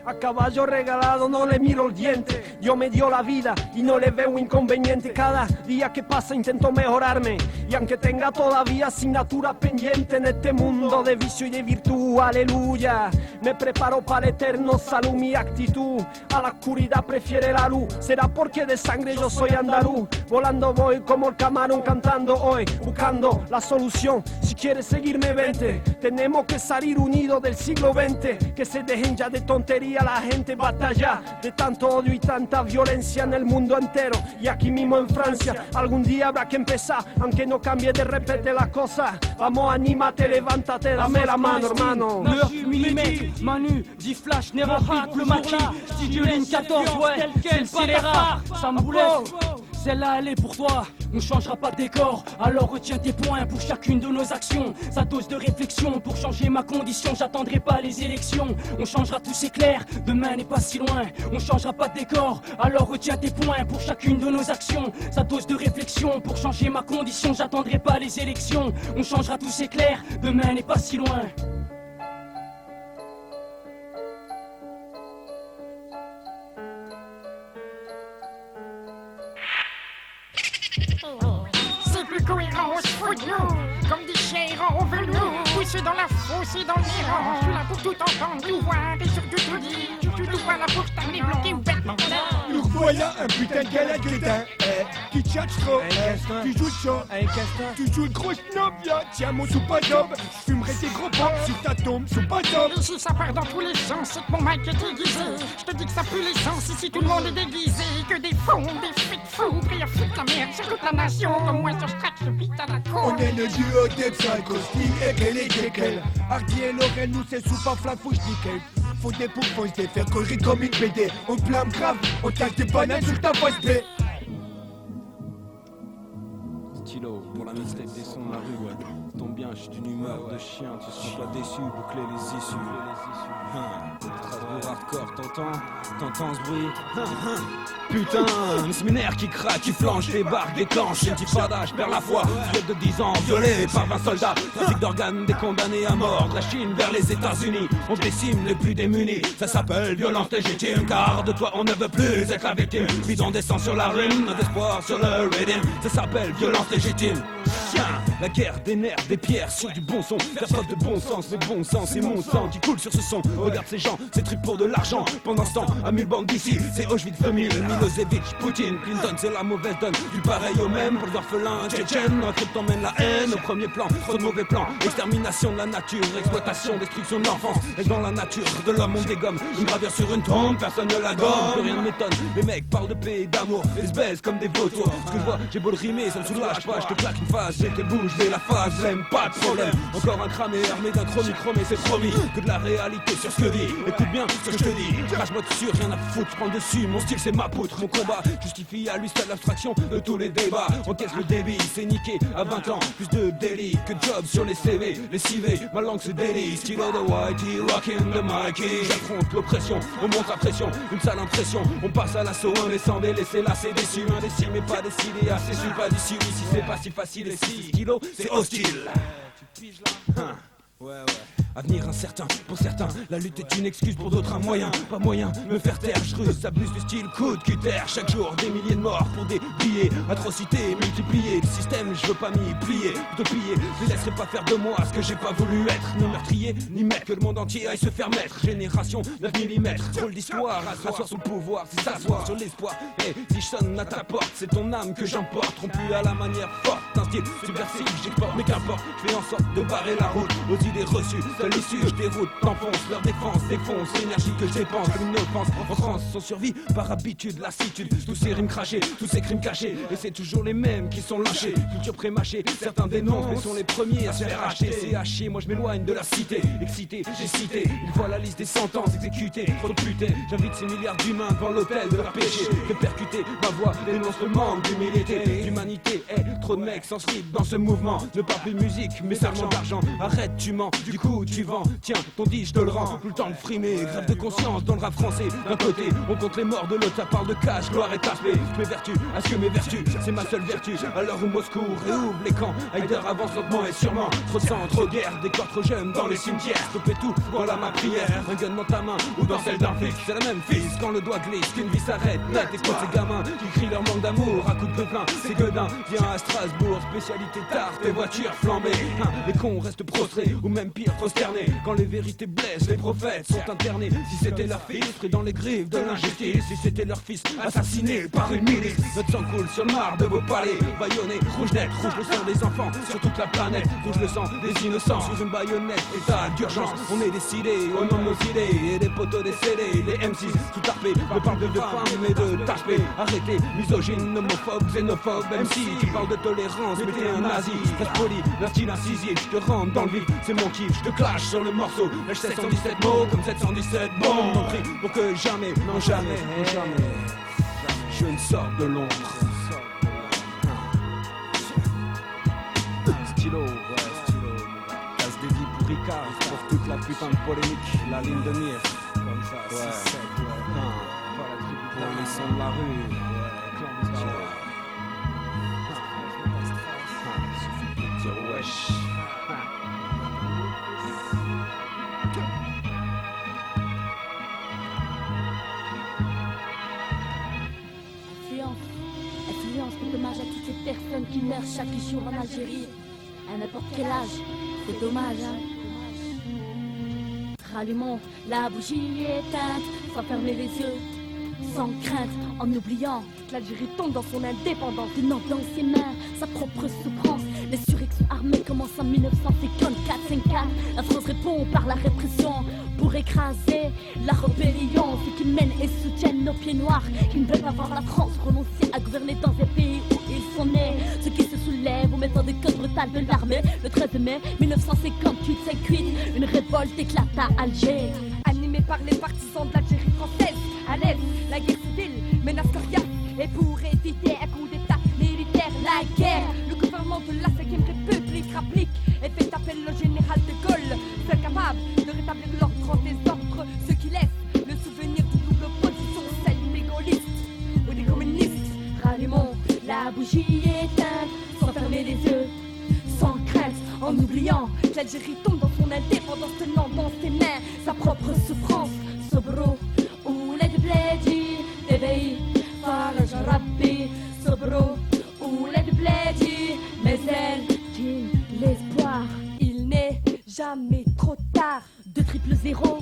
A caballo regalado no le miro el diente. Dios me dio la vida y no le veo inconveniente. Cada día que pasa intento mejorarme. Y aunque tenga todavía asignatura pendiente en este mundo de vicio y de virtud, aleluya. Me preparo para el eterno, salud mi actitud. A la oscuridad prefiere la luz. Será porque de sangre yo soy andaluz. Volando voy como el camarón cantando hoy, buscando la solución. Si quieres seguirme vente. Tenemos que salir unidos del siglo XX. Que se dejen ya de tontería la gente batalla. De tanto odio y tanta violencia en el mundo entero. Y aquí mismo en Francia algún día habrá que empezar. Aunque no cambie de repente las cosas. Vamos, anímate, levántate, dame la mano, hermano. 9 mm, Manu, 10 flash, Nero Hit, le maquis, Studio Line 14, ouais, c'est le scélérat, ça me boulette. Celle-là elle est pour toi, on changera pas de décor. Alors retiens tes points pour chacune de nos actions. Sa dose de réflexion pour changer ma condition. J'attendrai pas les élections, on changera tout c'est clair. Demain n'est pas si loin, on changera pas de décor. Alors retiens tes points pour chacune de nos actions. Sa dose de réflexion pour changer ma condition. J'attendrai pas les élections, on changera tout c'est clair. Demain n'est pas si loin. C'est plus cohérent, on se fout de nous. Comme des chiens errants, on veut nous pousser dans la fosse et dans le néant. Je suis là pour tout entendre, tout voir et surtout tout dire. Tout voir la bouche t'en est bloqué ou bêtement. Nous voilà un putain de galère crétin, qui tchatche trop, qui joue chaud, tu joues le gros snob, là, tiens mon soupa d'aube, je fumerai tes gros pops si ça tombe, soupa d'aube. Ici ça part dans tous les sens, c'est que mon mic est déguisé. Je te dis que ça pue l'essence, ici tout le monde est déguisé. Que des fonds, des frites fous, puis à foutre la merde sur toute la nation. Comme moi sur scratch, le beat à la con. On est le duo des psychostis et qu'elle est qu'elle. Hardy et Lorraine, nous c'est soupa flafouche nickel. Faut des poufons, des faire correr comme une BD. On blâme grave, on casse des bananes sur ta face B. Stylo, pour la mixtape des sons de la rue, ouais. Tombe bien, je suis d'une humeur de chien, tu seras pas déçu, boucler les issues. Strasbourg hardcore, t'entends ce bruit? Putain, une séminaire qui craque, qui flanche, débarque, déclenche, une petite fada, je perds la foi. Vieux de 10 ans, violé par 20 soldats, trafic d'organes, des condamnés à mort. De la Chine vers les États-Unis, on décime les plus démunis. Ça s'appelle violence légitime, car de toi on ne veut plus être la victime. Puis on descend sur la rime, notre espoir sur le rhythm. Ça s'appelle violence légitime. La guerre des nerfs, des pierres sur du bon son. Faire preuve de bon sens, le bon sens c'est mon sang qui coule sur ce son. Regarde ces gens, ces trucs pour de l'argent. Pendant ce temps, à 1000 bandes d'ici, c'est Auschwitz 2000. Milosevic, Poutine, Clinton, c'est la mauvaise donne. Du pareil au même pour les orphelins tchétchènes. Un crypte emmène la haine au premier plan. Trop de mauvais plans, extermination de la nature, exploitation, destruction de l'enfance. Et dans la nature de l'homme on dégomme. Une gravure sur une tombe, personne ne la gomme. Plus rien ne m'étonne, les mecs parlent de paix et d'amour. Ils se baissent comme des vautours. Ce que je vois, j'ai beau le rimer, ça me soulage pas. Je te claque une phase, j'ai tes bouches, j'ai la phase, j'aime pas de problème. Encore un cramé armé d'un chromie, c'est promis. Que de la réalité sur ce que dit. Écoute bien ce que je te dis. Crache-moi dessus, rien à foutre, je prends le dessus. Mon style c'est ma poutre, mon combat justifie à lui seul l'abstraction de tous les débats. Encaisse le débit, c'est niqué à 20 ans. Plus de délit que job sur les CV. Les CV, ma langue c'est délit. Stylo de whitey, rockin' the Mikey. J'affronte l'oppression, on monte la pression. Une sale impression, on passe à l'assaut. Un laissant délaissé, là c'est déçu. Indécis mais pas décidé, assez su, pas d'ici. Si c'est pas si facile et si stylo, c'est hostile. Ouais. Avenir incertain, pour certains, la lutte est une excuse, pour d'autres un moyen. Pas moyen, me faire taire, je ruse, abuse du style, coup de cutter. Chaque jour, des milliers de morts pour des billets. Atrocités multipliées, le système, je veux pas m'y plier. De piller, je laisserai pas faire de moi ce que j'ai pas voulu être. Ni meurtrier, ni maître, que le monde entier aille se faire mettre. Génération 9 mm, drôle d'histoire, asseoir son pouvoir, c'est s'asseoir sur l'espoir. Et si je sonne à ta porte, c'est ton âme que j'emporte. Rompu à la manière forte, un style subversif, j'exporte, mais qu'importe, je fais en sorte de barrer la route aux idées reçues. L'issue, je déroute, t'enfonce, leur défense, défonce l'énergie que je dépense comme une offense. En France, on survit par habitude, lassitude. Tous ces rimes crachées, tous ces crimes cachés. Et c'est toujours les mêmes qui sont lâchés. Culture pré-mâchée, certains dénoncent, mais sont les premiers à se faire acheter. C'est haché, moi je m'éloigne de la cité. Excité, j'ai cité, une fois la liste des sentences exécutées. Trop de putain, j'invite ces milliards d'humains devant l'hôtel de leur péché. Que percuter, ma voix dénonce le manque d'humilité. L'humanité est trop de mecs sans slip dans ce mouvement. Ne parle plus de musique, mais seulement d'argent. Arrête, tu mens, du coup tu vends. Tiens, ton dit je te le rends, plus le temps de frimer. Grève de conscience dans le rap français. D'un côté, on compte les morts, de l'autre ça parle de cash, gloire et aspect. Mes vertus, est-ce que mes vertus, c'est ma seule vertu? À l'heure où Moscou réouvre les camps, Haider avance lentement et sûrement. Trop de sang, trop de guerre, des corps trop jeunes dans les cimetières. Stopper tout, voilà ma prière. Un gun dans ta main ou dans celle d'un flic, c'est la même fils. Quand le doigt glisse, qu'une vie s'arrête. Net, écoute ces gamins qui crient leur manque d'amour à coups de plein. C'est Guedin, viens à Strasbourg, spécialité tarte, tes voitures flambées. Les cons restent prostrés ou même pire, prosternés. Quand les vérités blessent, les prophètes sont internés. Si c'était leur fils, pris dans les griffes de l'injustice. Si c'était leur fils, assassiné par une milice. Notre sang coule sur le marbre de vos palais. Baïonnés, rouge net, rouge le sang des enfants sur toute la planète. Rouge le sang des innocents sous une baïonnette. État d'urgence, on est décidé au nom de nos idées. Et des poteaux décédés, les M6 tout tarpés. Me parle de femmes et de tâche-pé. Arrêtez, misogyne, homophobe, xénophobe. Même si tu parles de tolérance, mais t'es un nazi. Reste poli, leur style incisive, je te rentre dans le vif. C'est mon kiff, je te clash sur le morceau. Lâche 717 mots comme 717 bombes. On prie pour que jamais, non jamais, jamais, je ne sors de l'ombre. Stylo, ouais, stylo. Casse des vies pour Ricard, pour toute la putain de polémique. La ligne de mire, comme ça, ouais. Pour les sons de la rue, ouais. Dire wesh. Influence pour dommage à toutes ces personnes qui meurent chaque jour en Algérie. À n'importe quel âge, c'est dommage, hein. Rallumons la bougie éteinte, sans fermer les yeux, sans crainte, en oubliant que l'Algérie tombe dans son indépendance, tenant dans ses mains sa propre souffrance. Les surrections armées commencent en 1954-54. La France répond par la répression pour écraser la rébellion. Ceux qui mènent et soutiennent nos pieds noirs, qui ne veulent pas voir la France renoncer à gouverner dans un pays où ils sont nés. Ceux qui se soulèvent au méthode de code brutal de l'armée. Le 13 mai 1958-58, une révolte éclate à Alger. Animée par les partisans de l'Algérie française, à l'est, la guerre civile menace Coriace. Et pour éviter un coup d'état militaire, la guerre, le gouvernement de la 5ème République rapplique et fait appel au général de Gaulle, seul capable de rétablir l'ordre en désordre, ce qui laisse le souvenir d'une double opposition, celle des gaullistes ou des communistes. Rallumons la bougie éteinte, sans fermer les yeux, sans crainte, en oubliant que l'Algérie tombe dans son indépendance, tenant dans ses mains sa propre souffrance. Sobro, ولاد بلادي تبعي فرج ربي. Sobro, ولاد بلادي مازال كاين l'espoir. Il n'est jamais trop tard. 2 000,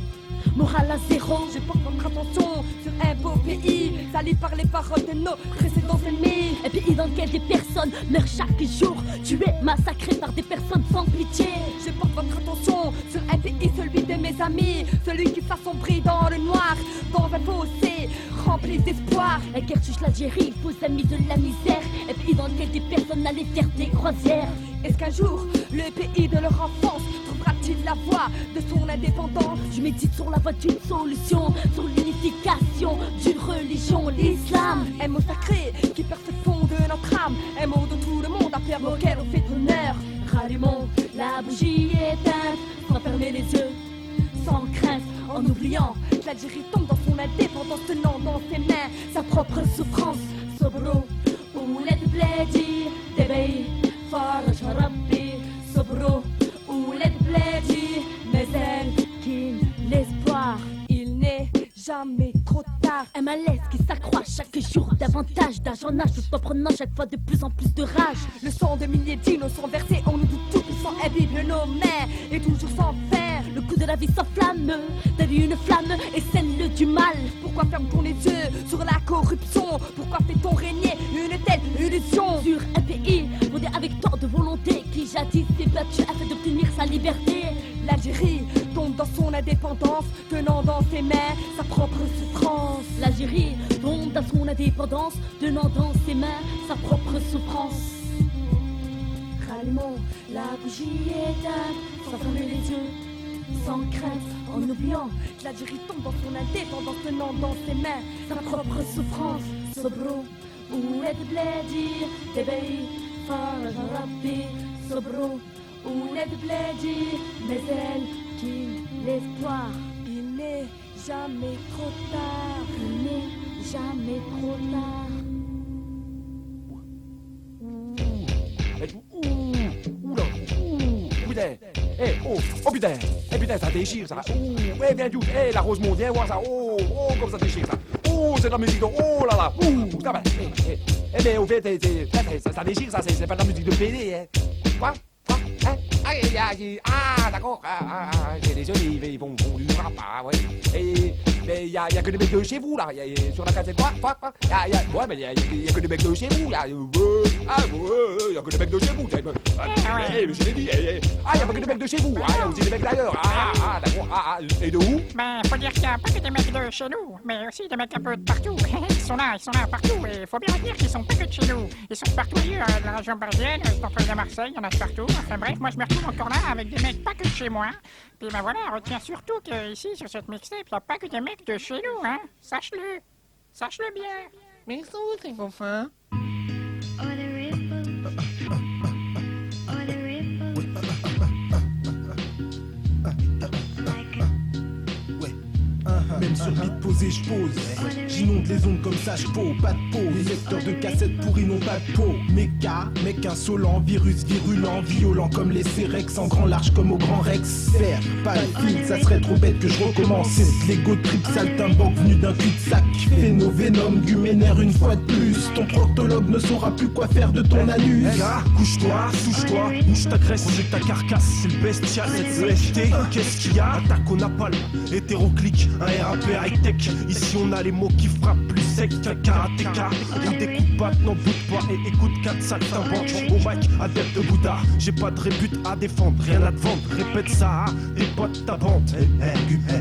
morale à zéro. Je porte votre attention sur un beau pays sali par les paroles de nos précédents ennemis. Un pays dans lequel des personnes meurent chaque jour, tuées, massacrées par des personnes sans pitié. Je porte votre attention sur un pays, celui de mes amis, celui qui s'assombrit dans le noir, dans un fossé rempli d'espoir. La guerre touche l'Algérie, faux amis de la misère. Un pays dans lequel des personnes allaient faire des croisières. Est-ce qu'un jour, le pays de leur enfance trouvera-t-il la voie de son indépendance? Je médite sur la voie d'une solution, sur l'unification d'une religion, l'islam. Un mot sacré qui perce le fond de notre âme, un mot dont tout le monde affirme auquel on fait honneur. Rallumons la bougie éteinte, sans fermer les yeux, sans crainte, en oubliant que l'Algérie tombe dans son indépendance, tenant dans ses mains sa propre souffrance. Sobro, ولاد بلادي تبعي فرج ربي. Sobro, ولاد بلادي مازال كاين l'espoir. Il n'est jamais trop tard. Un malaise qui s'accroît chaque jour, davantage d'âge en âge, tout en prenant chaque fois de plus en plus de rage. Le sang de milliers d'innocents versés en nous tout puissant imbibe nos mains et toujours sans fin. Le coup de la vie s'enflamme, telle une flamme et scène du mal. Pourquoi ferme-t-on les yeux sur la corruption? Pourquoi fait-on régner une telle illusion sur un pays fondé avec tant de volonté, qui jadis s'est battu afin d'obtenir sa liberté? L'Algérie tombe dans son indépendance, tenant dans ses mains sa propre souffrance. L'Algérie tombe dans son indépendance, tenant dans ses mains sa propre souffrance. Rallumons la bougie éteinte, sans fermer les yeux, sans crainte, en oubliant que l'Algérie tombe dans son indépendance, tenant dans ses mains sa propre souffrance. Sobro, ولاد بلادي تبعي فرج ربي. Sobro, où l'aide plaidit, mais elle qui l'espoir. Il n'est jamais trop tard, il n'est jamais trop tard. Putain, oh putain, putain, ça déchire ça. Ouais, viens, la Rosemont, viens voir ça. Comme ça déchire ça. C'est de la musique de, oh là là, ça va. Mais au fait, ça déchire ça, c'est pas de la musique de PD, hein. Quoi? Ah, d'accord, c'est des olives, ils vont du rap, ouais. Mais y a que des mecs de chez vous là, sur la cassette, quoi? Ouais, mais y a que des mecs de chez vous là. Y a que des mecs de chez vous. Je l'ai dit, y a pas que des mecs de chez vous, y a aussi des mecs d'ailleurs. D'accord, et de où? Ben, faut dire qu'il y a pas que des mecs de chez nous, mais aussi des mecs un peu de partout. Ils sont là partout, et faut bien dire qu'ils sont pas que de chez nous. Ils sont partout ailleurs, de la région parisienne, centre de Marseille, y en a partout. Enfin bref, moi je me retrouve encore là avec des mecs pas que de chez moi. Puis ben voilà, retiens surtout qu'ici, sur cette mixtape, y a pas que des mecs de chez nous, hein. Sache-le bien. Mais ils sont où tes copains? Même sur beat posé, je pose. J'inonde les ondes comme ça, je pas de peau. Les lecteurs de cassettes pourris n'ont pas de peau. Méca, mec insolent, virus virulent, violent comme les Cerex, en grand large comme au grand Rex. Faire pas le fil, ça serait trop bête que je recommence. C'est l'ego trip saltimbanque venu d'un cul-de-sac. Phénovénome, guménère une fois de plus. Ton proctologue ne saura plus quoi faire de ton anus. Couche-toi, touche-toi, bouge ta graisse, projette ta carcasse, c'est le bestial, cette EST. Qu'est-ce qu'il y a? Attaque au napalm, hétéroclique, un RAP high-tech. Ici on a les mots qui frappent plus sec qu'un karatéka. On découpe pas, n'en boude pas et écoute 4 saltimbanques. Au mic, adepte de Bouddha, j'ai pas de rébut à défendre, rien à te vendre. Répète ça à des potes ta bande.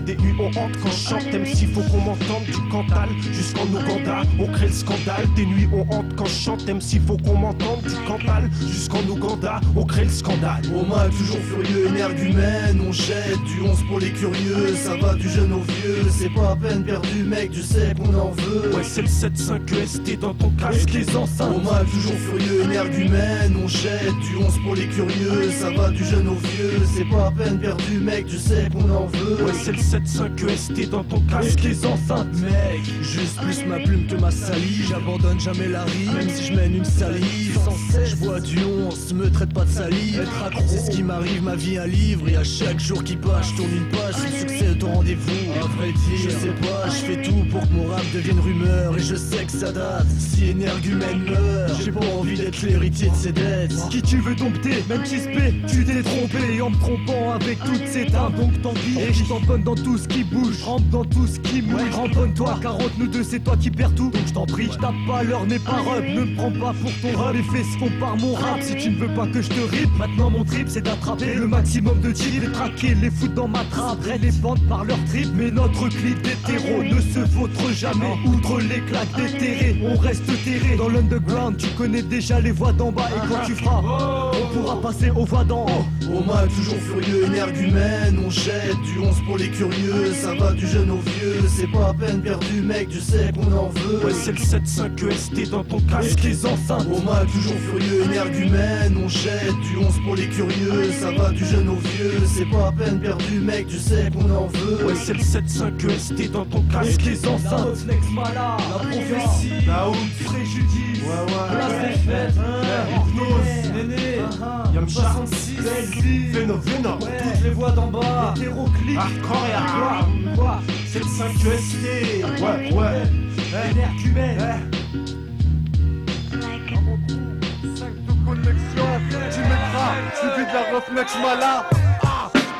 Des nuits on hante quand je chante, même s'il faut qu'on m'entende. Du Cantal jusqu'en Ouganda, on crée le scandale. Des nuits on hante quand je chante, même s'il faut qu'on m'entende. Du Cantal jusqu'en Ouganda, on crée le scandale. Au mal toujours furieux, énergumène, on jette du 11 pour les curieux. Ça va du jeune au vieux, c'est pas à peine perdu mec, je sais qu'on en veut. Ouais c'est le 7.5 EST dans ton casque, les enceintes. Au mal toujours furieux, énergumène, on jette du 11 pour les curieux. Ça va du jeune au vieux, c'est pas à peine perdu mec, je sais qu'on en veut. Ouais c'est le 7.5 EST dans ton casque, les enceintes. Mec, juste plus ma plume que ma salive. J'abandonne jamais la rime, même si je mène une salive. Sans cesse, je bois du 11, me traite pas de salive. Être accro, c'est ce qui m'arrive, ma vie un livre. Et à chaque jour qui passe, je tourne une page. Si le succès est au rendez-vous, à vrai dire, je sais pas, je fais tout pour que mon rap devienne rumeur. Et je sais que ça date, si énergumène meurt, j'ai pas envie d'être l'héritier de ses dettes. Qui tu veux dompter, même Chispé, tu t'es trompé en me trompant avec toutes ces timbres. Donc tant pis, et je tamponne dans tout ce qui bouge, rampe dans tout ce qui mouille. Ramponne-toi, car entre nous deux c'est toi qui perds tout. Donc je t'en prie, je tape pas l'heure n'est pas rub. Ne me prends pas pour ton rap, les faits se font par mon rap. Si tu ne veux pas que je te rip, maintenant mon trip c'est d'attraper le maximum de tirs et traquer les foutre dans ma trappe. Les bandes par leur trip, mais notre clip d'hétéro ne se vautre jamais. Outre les claques déterrées, on reste terré dans l'underground. Tu connais déjà les voix d'en bas et quand tu feras, on pourra passer aux voix d'en haut. Au mal toujours furieux, énergumène, on jette du 11 pour les curieux. Ça va du jeune au vieux, c'est pas à peine perdu mec, je sais qu'on en veut. Ouais c'est le 7.5 EST dans ton casque, les enceintes. Au mal toujours furieux, énergumène, on jette du 11 pour les curieux. Ça va du jeune au vieux, c'est pas à peine perdu mec, je sais qu'on en veut. Ouais c'est le 7.5 EST dans ton casque, les enceintes. Lex Mala, la prophétie, la honte, préjudice, place des fêtes, hypnose, Néné, Yamcha, 66, Phénoménal, toutes les voix d'en bas, hétéroclite, hardcore et quoi, c'est le 5 EST, ouais, énergumène, 5 de connexion, tu mettras, suivi de la ref Lex Mala,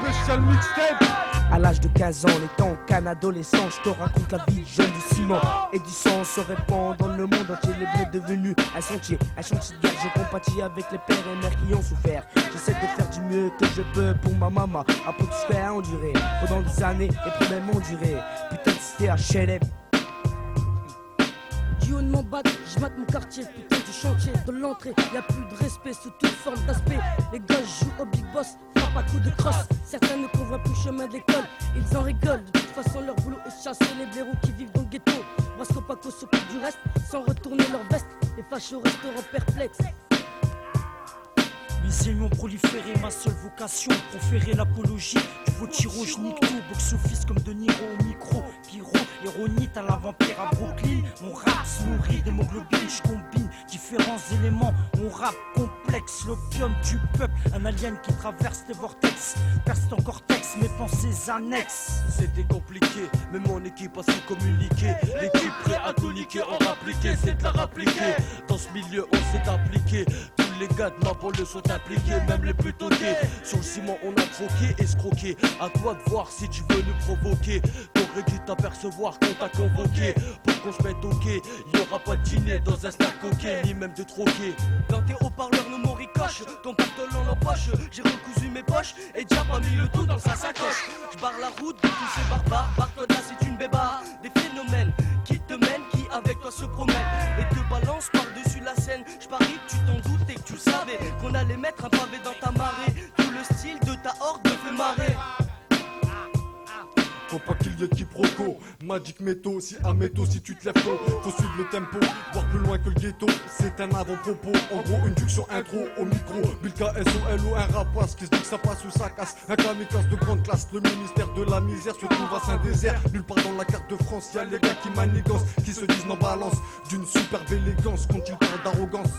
spécial mixtape. À l'âge de 15 ans, étant qu'un adolescent, je te raconte la vie jeune du ciment et du sang se répand dans le monde entier. Les blés devenus un chantier de guerre. Je compatis avec les pères et mères qui ont souffert. J'essaie de faire du mieux que je peux pour ma maman. Après tout ce qu'elle a enduré, pendant des années, les problèmes ont duré. Putain de cité HLM. Du haut de mon bac, je mate mon quartier, putain du chantier, de l'entrée, y'a plus de respect sous toute forme d'aspect. Les gosses jouent au big boss, frappent à coups de crosse. Certains ne convoient plus le chemin de l'école, ils en rigolent. De toute façon leur boulot est chasser les blaireaux qui vivent dans le ghetto. Brasco Paco s'occupe du reste, sans retourner leur veste. Les fachos resteront perplexes. enseignements proliférés, ma seule vocation, proférer l'apologie du vautiro, nicto, box-office comme De Niro au micro, pyro, héronite à la vampire à Brooklyn. Mon rap se nourrit d'hémoglobine, je combine différents éléments. Mon rap complexe, l'opium du peuple, un alien qui traverse les vortex, perce ton cortex, mes pensées annexes. C'était compliqué, mais mon équipe a su communiquer. L'équipe prêt à tout niquer, en rappliquer, c'est de la rappliquer. Dans ce milieu on s'est appliqué, tous les gars de ma banlieue sont impliqués, même les plus toqués. Sur le ciment on a croqué, escroqué. À toi de voir si tu veux nous provoquer. T'aurais dû t'apercevoir qu'on t'a convoqué pour qu'on se mette au quai. Y'aura pas de dîner dans un stack coquet, ni même de troquet. Dans tes haut-parleurs nos mots ricochent, ton pantalon en poche. J'ai recousu mes poches et déjà pas mis le tout dans sa sacoche. J'barre la route de tous ces barbares, barre-toi de là c'est une béba. Des phénomènes qui te mènent, qui avec toi se promènent et te balancent par-dessus la scène. J'parie que tu t'en doutes et que tu savais qu'on allait mettre un pavé dans ta marée. Tout le style de ta horde me fait marrer. Faut pas qu'il y ait de quiproquo, Magic Métaux, si à métaux, si tu te lèves tôt, faut suivre le tempo, voir plus loin que le ghetto, c'est un avant-propos, en gros une duction intro au micro, Bilka SOLO, un rapace qui se dit que ça passe ou ça casse, un kamikaze de grande classe, le ministère de la misère se trouve à Saint-Désert, nulle part dans la carte de France, y'a les gars qui manigancent, qui se disent non balance, d'une superbe élégance, quand ils parlent d'arrogance.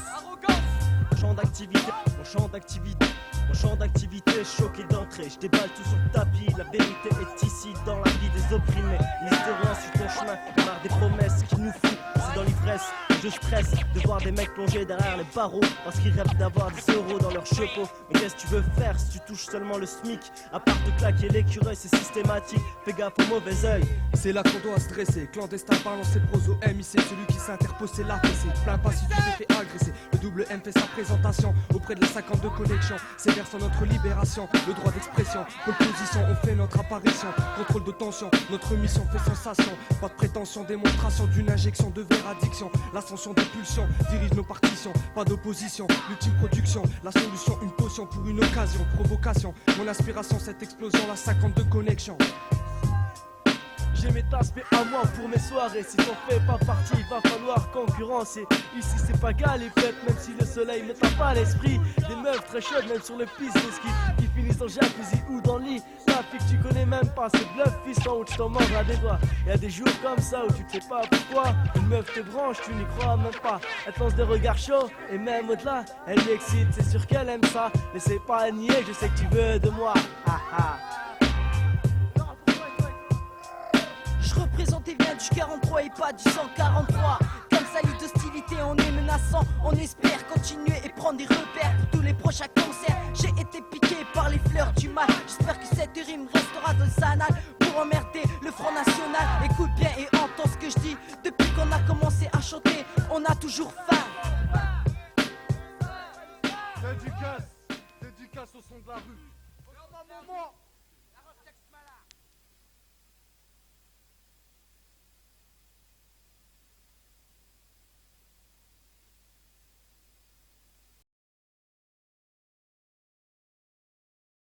Champ d'activité, mon champ d'activité. Mon champ d'activité, choqué d'entrée, je déballe tout sur le tapis. La vérité est ici, dans la vie des opprimés. Mystérieux sur ton chemin, marre des promesses qui nous foutent, c'est dans l'ivresse. Je presse de voir des mecs plongés derrière les barreaux parce qu'ils rêvent d'avoir des euros dans leur chapeau. Mais qu'est-ce que tu veux faire si tu touches seulement le SMIC? À part de claquer l'écureuil, c'est systématique. Fais gaffe au mauvais oeil. C'est là qu'on doit se dresser. Clandestin parlant, c'est proso MIC. Celui qui s'interpose, c'est l'APC. Plains pas si tu t'es fait agresser. Le double M fait sa présentation auprès de la 52 connexions. C'est vers notre libération, le droit d'expression. Pole position, on fait notre apparition. Contrôle de tension, notre mission fait sensation. Pas de prétention, démonstration d'une injection de vraie addiction. L'ascension des pulsions dirige nos partitions. Pas d'opposition, l'ultime production. La solution, une potion pour une occasion. Provocation, mon aspiration, cette explosion, la 52 connexions. J'ai mes tasses mais à moi pour mes soirées. Si t'en fais pas partie, il va falloir concurrencer. Ici c'est pas gars les fêtes, même si le soleil ne tape pas l'esprit. Des meufs très chaudes même sur les pistes de ski qui finissent en jacuzzi ou dans le lit. La fille que tu connais même pas, c'est bluff fiston où tu t'en mords à des doigts. Y'a des jours comme ça où tu sais pas pourquoi une meuf te branche, tu n'y crois même pas. Elle te lance des regards chauds et même au-delà, elle m'excite, c'est sûr qu'elle aime ça. Mais c'est pas nier, je sais que tu veux de moi. Ah ah. Je représente et viens du 43 et pas du 143. Comme salut d'hostilité, on est menaçant. On espère continuer et prendre des repères pour tous les prochains concerts. J'ai été piqué par les fleurs du mal. J'espère que cette rime restera dans le sanal pour en